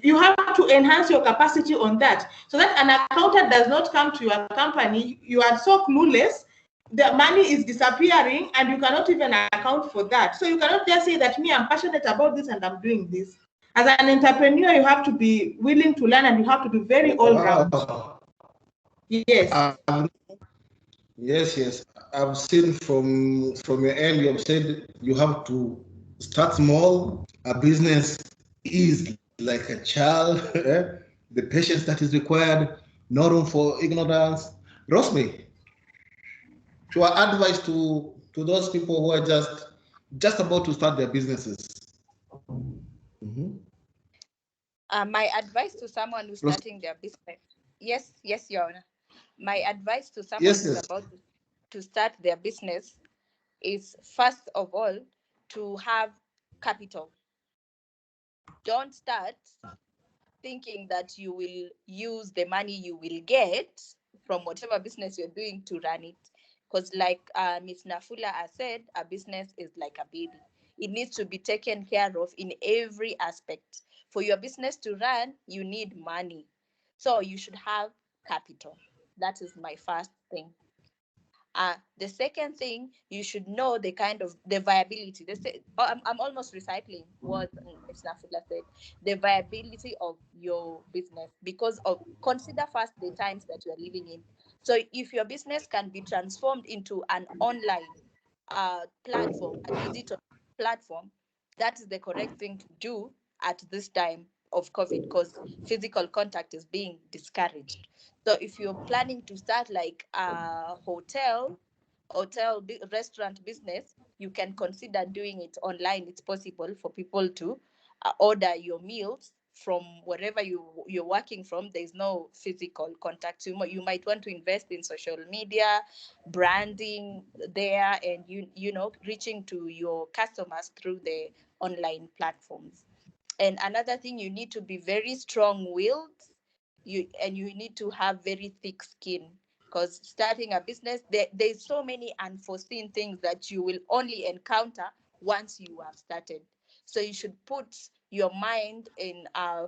You have to enhance your capacity on that, so that an accountant does not come to your company, you are so clueless, the money is disappearing and you cannot even account for that. So you cannot just say that, me, I'm passionate about this and I'm doing this. As an entrepreneur, you have to be willing to learn and you have to be very all round. Yes. Yes. I've seen from your end, you have said you have to start small. A business is like a child. The patience that is required, no room for ignorance. Rosme, your advice to those people who are just about to start their businesses. My advice to someone who's starting their business. Yes, Your Honor. My advice to someone who's about to start their business is, first of all, to have capital. Don't start thinking that you will use the money you will get from whatever business you're doing to run it. Because like Ms. Nafula has said, a business is like a baby. It needs to be taken care of in every aspect. For your business to run, you need money. So you should have capital. That is my first thing. The second thing, you should know the viability. I'm almost recycling what Ms. Nafula said. The viability of your business, because consider first the times that you are living in. So if your business can be transformed into an online platform, a digital platform, that is the correct thing to do at this time of COVID, because physical contact is being discouraged. So if you're planning to start like a hotel restaurant business, you can consider doing it online. It's possible for people to order your meals from wherever you're working from. There's no physical contact. You might want to invest in social media, branding there, and reaching to your customers through the online platforms. And another thing, you need to be very strong-willed. You need to have very thick skin, because starting a business, there's so many unforeseen things that you will only encounter once you have started. So you should put your mind in a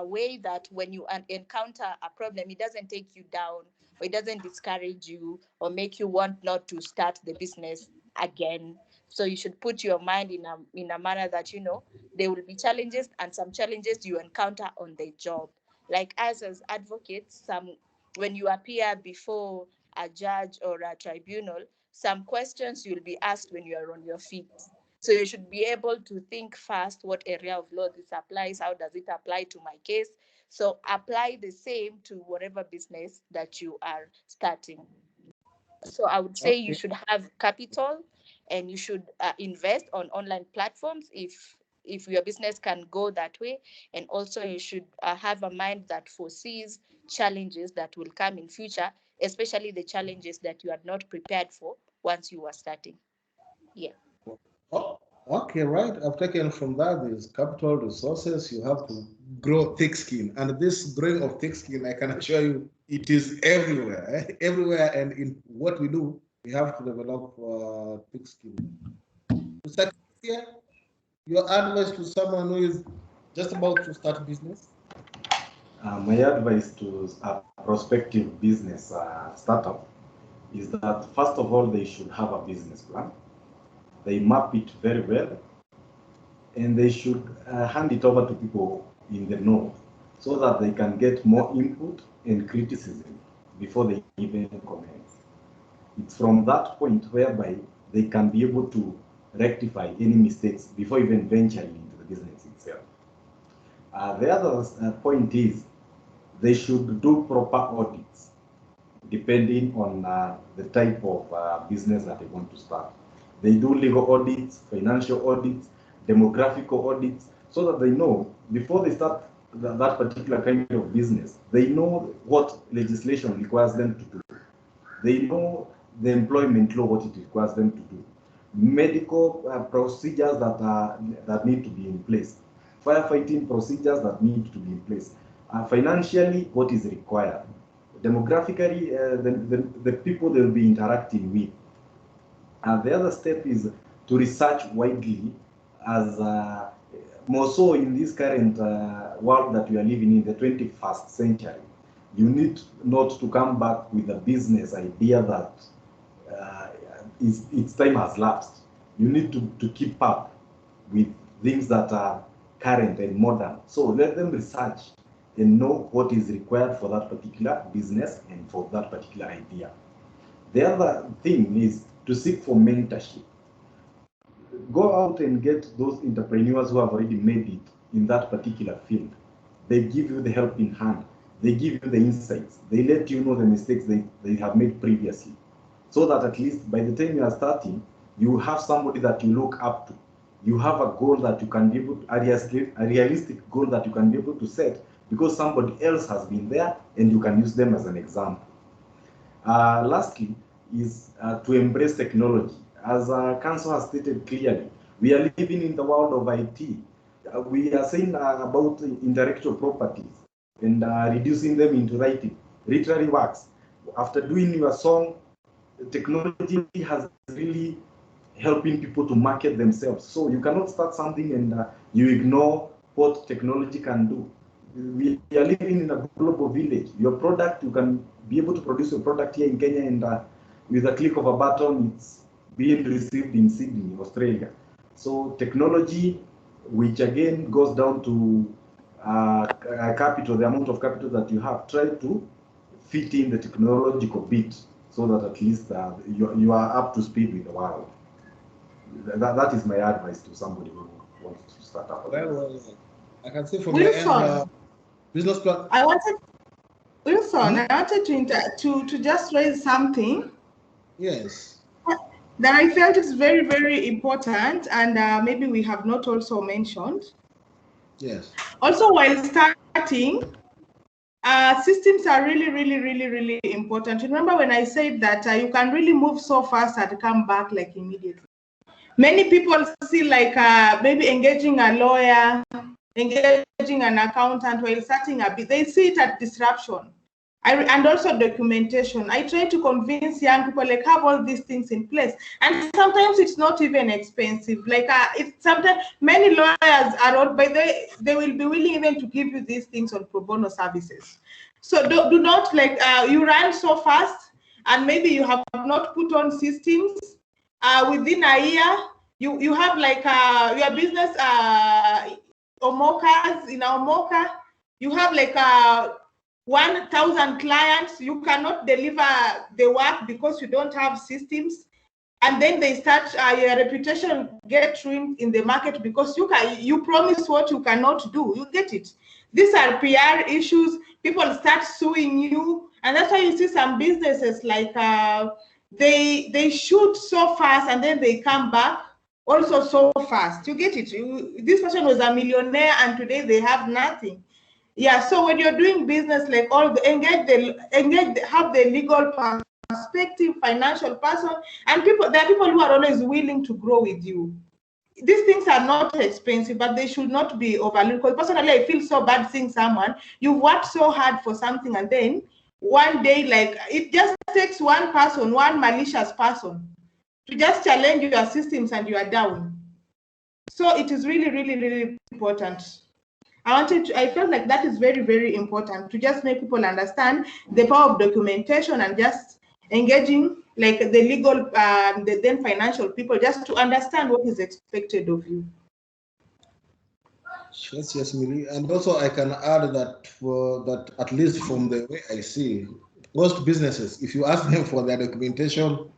way that when you encounter a problem, it doesn't take you down, or it doesn't discourage you or make you want not to start the business again. So you should put your mind in a manner that there will be challenges, and some challenges you encounter on the job. Like us as advocates, when you appear before a judge or a tribunal, some questions you'll be asked when you are on your feet. So you should be able to think fast, what area of law this applies, how does it apply to my case? So apply the same to whatever business that you are starting. So I would say you should have capital, and you should invest on online platforms if your business can go that way. And also you should have a mind that foresees challenges that will come in future, especially the challenges that you are not prepared for once you are starting. Yeah. Oh, okay, right. I've taken from that, there's capital, resources. You have to grow thick skin, and this growing of thick skin, I can assure you, it is everywhere, everywhere. And in what we do, we have to develop thick skin. Here, your advice to someone who is just about to start business? My advice to a prospective business startup is that, first of all, they should have a business plan. They map it very well, and they should hand it over to people in the know, so that they can get more input and criticism before they even commence. It's from that point whereby they can be able to rectify any mistakes before even venturing into The other point is they should do proper audits depending on the type of business that they want to start. They do legal audits, financial audits, demographical audits, so that they know before they start that particular kind of business, they know what legislation requires them to do. They know the employment law, what it requires them to do. Medical procedures that need to be in place. Firefighting procedures that need to be in place. Financially, what is required. Demographically, the people they will be interacting with. And the other step is to research widely, as more so in this current world that we are living in, the 21st century. You need not to come back with a business idea that its time has lapsed. You need to keep up with things that are current and modern. So let them research and know what is required for that particular business and for that particular idea. The other thing is to seek for mentorship. Go out and get those entrepreneurs who have already made it in that particular field. They give you the helping hand. They give you the insights. They let you know the mistakes they have made previously. So that at least by the time you are starting, you have somebody that you look up to. You have a goal that you can be able to, a realistic goal that you can be able to set, because somebody else has been there and you can use them as an example. Lastly is to embrace technology. As Council has stated clearly, we are living in the world of IT. We are saying about intellectual properties and reducing them into writing, literary works. After doing your song, technology has really helping people to market themselves. So you cannot start something and you ignore what technology can do. We are living in a global village. Your product, you can be able to produce your product here in Kenya, and with a click of a button, it's being received in Sydney, Australia. So technology, which again goes down to capital, the amount of capital that you have, try to fit in the technological bit so that at least you are up to speed with the world. That is my advice to somebody who wants to start up. Well, I can say from the end, business plan. I wanted to just raise something. Yes. That I felt is very, very important, and maybe we have not also mentioned. Yes. Also, while starting, systems are really, really, really, really important. Remember when I said that you can really move so fast and come back like immediately. Many people see like maybe engaging a lawyer, engaging an accountant while starting a bit. They see it as disruption. And also documentation. I try to convince young people like have all these things in place, and sometimes it's not even expensive. Like it's sometimes many lawyers are all, but they will be willing even to give you these things on pro bono services. So do not like you run so fast, and maybe you have not put on systems. Within a year, you have like your business Omokas in Omoka, you have like 1,000 clients. You cannot deliver the work because you don't have systems, and then they start your reputation get ruined in the market because you promise what you cannot do. You get it. These are PR issues. People start suing you, and that's why you see some businesses like they shoot so fast and then they come back also so fast. You get it. This person was a millionaire and today they have nothing. Yeah, so when you're doing business, like all the have the legal perspective, financial person, and there are people who are always willing to grow with you. These things are not expensive, but they should not be overlooked. Because personally, I feel so bad seeing someone, you've worked so hard for something, and then one day, like it just takes one person, one malicious person, to just challenge your systems and you are down. So it is really, really, really important. I felt like that is very, very important to just make people understand the power of documentation and just engaging like the legal, then financial people, just to understand what is expected of you. Yes, Millie. And also I can add that that at least from the way I see, most businesses, if you ask them for their documentation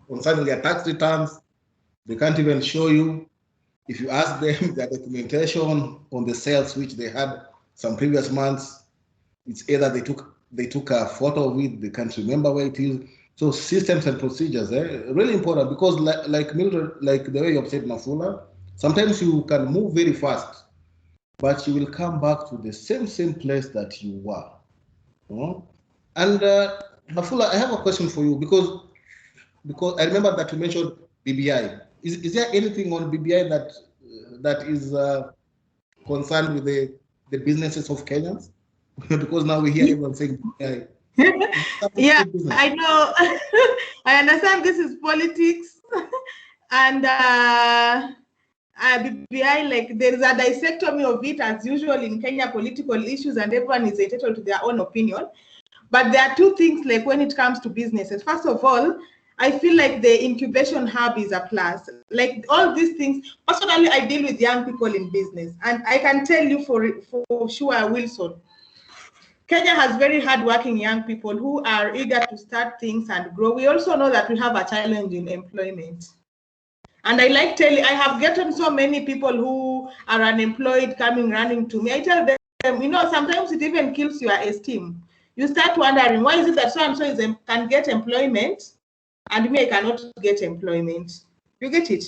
concerning their tax returns, they can't even show you. If you ask them their documentation on the sales which they had some previous months, it's either they took a photo of it, they can't remember where it is. So systems and procedures are really important, because like Mildred, like the way you have said, Mafula, sometimes you can move very fast, but you will come back to the same place that you were. And Mafula, I have a question for you, because I remember that you mentioned BBI. Is there anything on BBI that is concerned with the businesses of Kenyans? Because now we hear everyone saying BBI. Yeah, I know. I understand this is politics, and BBI, like, there is a dissectomy of it as usual in Kenya political issues, and everyone is entitled to their own opinion. But there are two things, like, when it comes to businesses. First of all, I feel like the incubation hub is a plus. Like, all these things, personally, I deal with young people in business, and I can tell you for sure, Wilson, Kenya has very hardworking young people who are eager to start things and grow. We also know that we have a challenge in employment. And I have gotten so many people who are unemployed running to me. I tell them, you know, sometimes it even kills your esteem. You start wondering, why is it that so-and-so can get employment and me, I cannot get employment? You get it?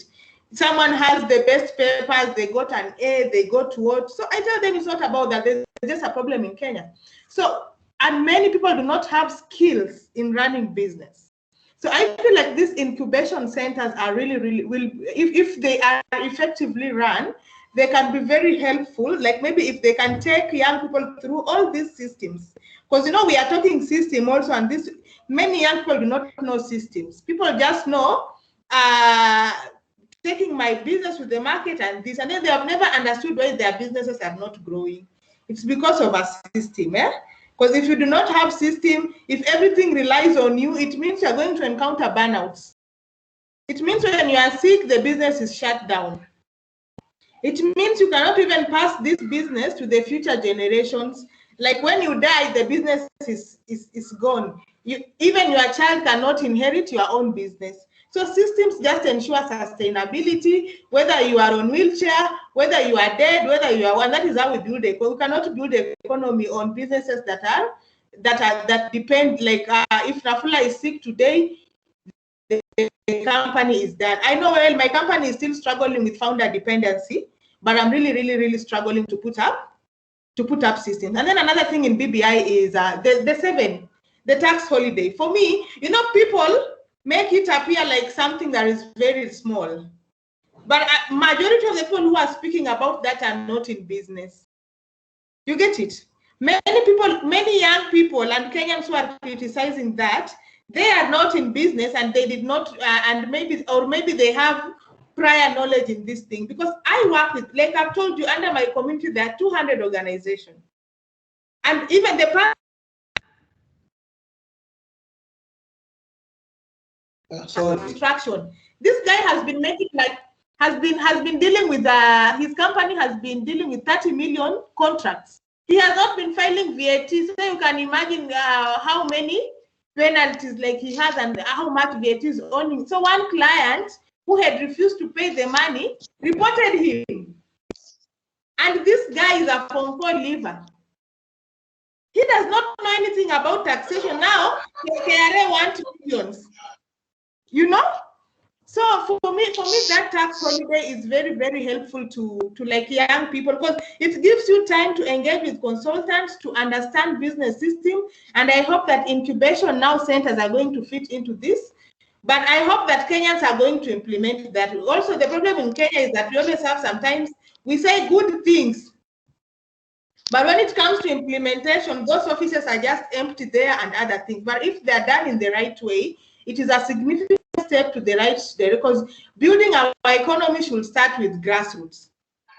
Someone has the best papers, they got an A, they got what? So I tell them it's not about that. There's just a problem in Kenya. So, and many people do not have skills in running business. So I feel like these incubation centers are really if they are effectively run, they can be very helpful. Like, maybe if they can take young people through all these systems, because, you know, we are talking system also, and this, many young people do not know systems. People just know taking my business with the market and this, and then they have never understood why their businesses are not growing. It's because of a system, Because if you do not have system, if everything relies on you, it means you're going to encounter burnouts. It means when you are sick, the business is shut down. It means you cannot even pass this business to the future generations. Like, when you die, the business is gone. Even your child cannot inherit your own business. So systems just ensure sustainability, whether you are on wheelchair, whether you are dead, whether you are, and that is how we build it. We cannot build the economy on businesses that depend, like, if Rafula is sick today, the company is dead. I know, well, my company is still struggling with founder dependency, but I'm really struggling to put up systems. And then another thing in BBI is the tax holiday. For me, you know, people make it appear like something that is very small, but majority of the people who are speaking about that are not in business. You get it? Many young people and Kenyans who are criticizing that, they are not in business, and they did not, and maybe they have prior knowledge in this thing. Because I work with, like I've told you, under my community, there are 200 organizations. And even the construction. This guy has been making, like, has been dealing with his company has been dealing with 30 million contracts. He has not been filing VAT, so you can imagine how many penalties, like, he has, and how much VAT is owing. So one client who had refused to pay the money reported him, and this guy is a phone call leaver. He does not know anything about taxation. Now the KRA wants millions. You know, so for me, that tax holiday is very helpful to like young people, because it gives you time to engage with consultants to understand business system. And I hope that incubation now centers are going to fit into this. But I hope that Kenyans are going to implement that. Also, the problem in Kenya is that we always have, sometimes we say good things, but when it comes to implementation, those offices are just empty there and other things. But if they're done in the right way, it is a significant step to the right direction, because building our economy should start with grassroots.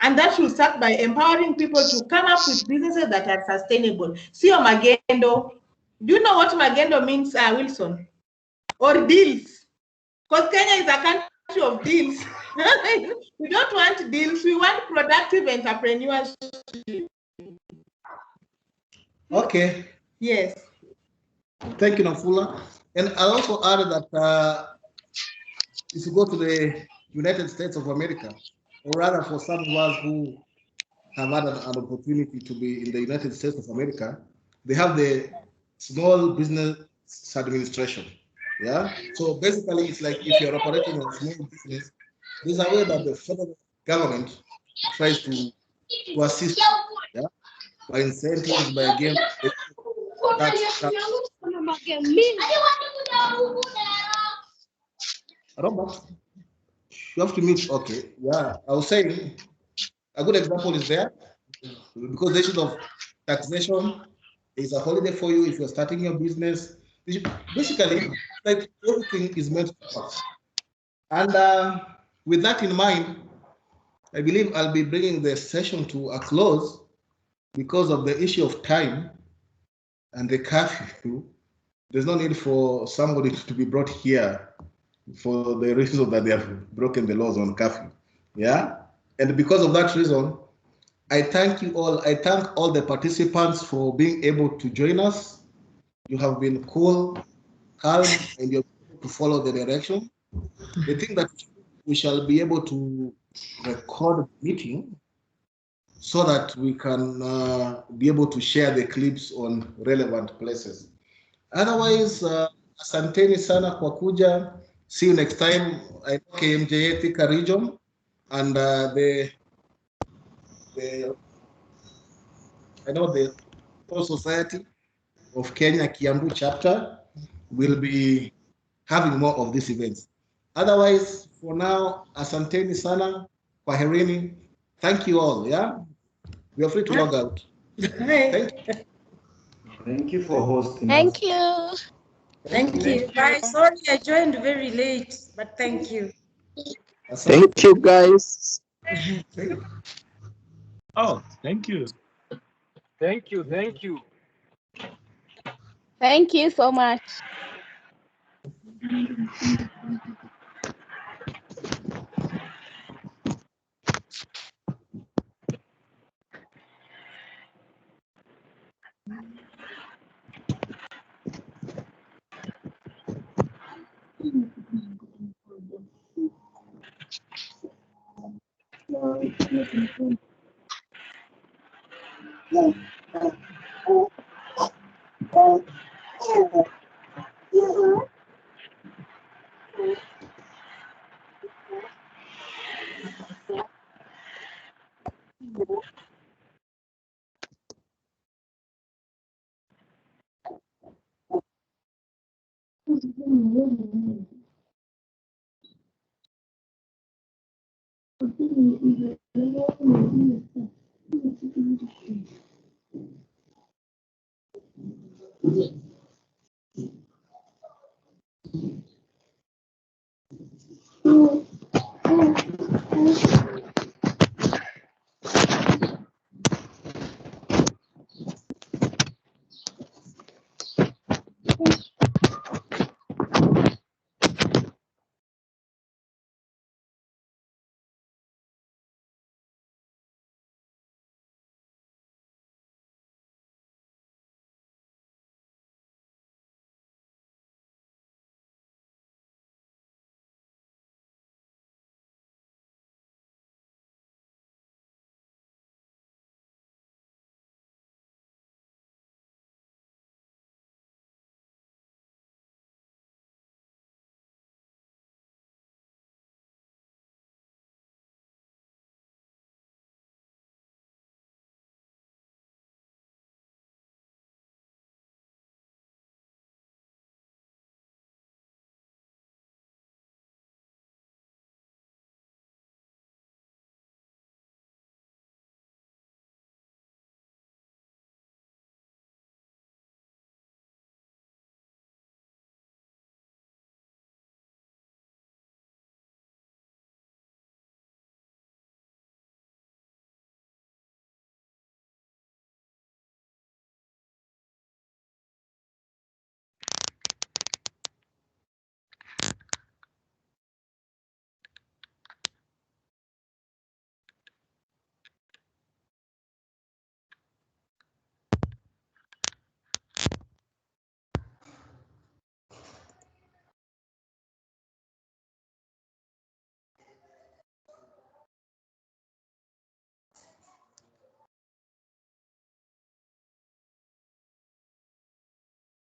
And that should start by empowering people to come up with businesses that are sustainable. See, magendo. Do you know what magendo means, Wilson? Or deals. Because Kenya is a country of deals. We don't want deals, we want productive entrepreneurship. Okay. Yes. Thank you, Nafula. And I also added that if you go to the United States of America, or rather for some of us who have had an opportunity to be in the United States of America, they have the Small Business Administration. Yeah. So basically, it's like if you're operating a small business, there's a way that the federal government tries to assist, yeah, by incentives, by again tax. Robert, you have to meet. Okay. Yeah. I was saying a good example is there because the issue of taxation is a holiday for you if you're starting your business. Basically, like everything is meant to work. And with that in mind, I believe I'll be bringing the session to a close because of the issue of time and the curfew. There's no need for somebody to be brought here for the reason that they have broken the laws on curfew. Yeah. And because of that reason, I thank you all. I thank all the participants for being able to join us. You have been cool, calm, and you're able to follow the direction. I think that we shall be able to record the meeting so that we can be able to share the clips on relevant places. Otherwise, asanteni sana kwa kuja. See you next time. I know KMJA Thika region and the I know the Law Society of Kenya Kiambu chapter will be having more of these events. Otherwise, for now, asanteni sana, kwaherini. Thank you all. Yeah, we are free to log out. Thank you. Thank you for hosting Thank us. you. Thank you. Bye. Sorry, I joined very late, but thank you. Thank you, guys. Oh, thank you. Thank you. Thank you. Thank you so much.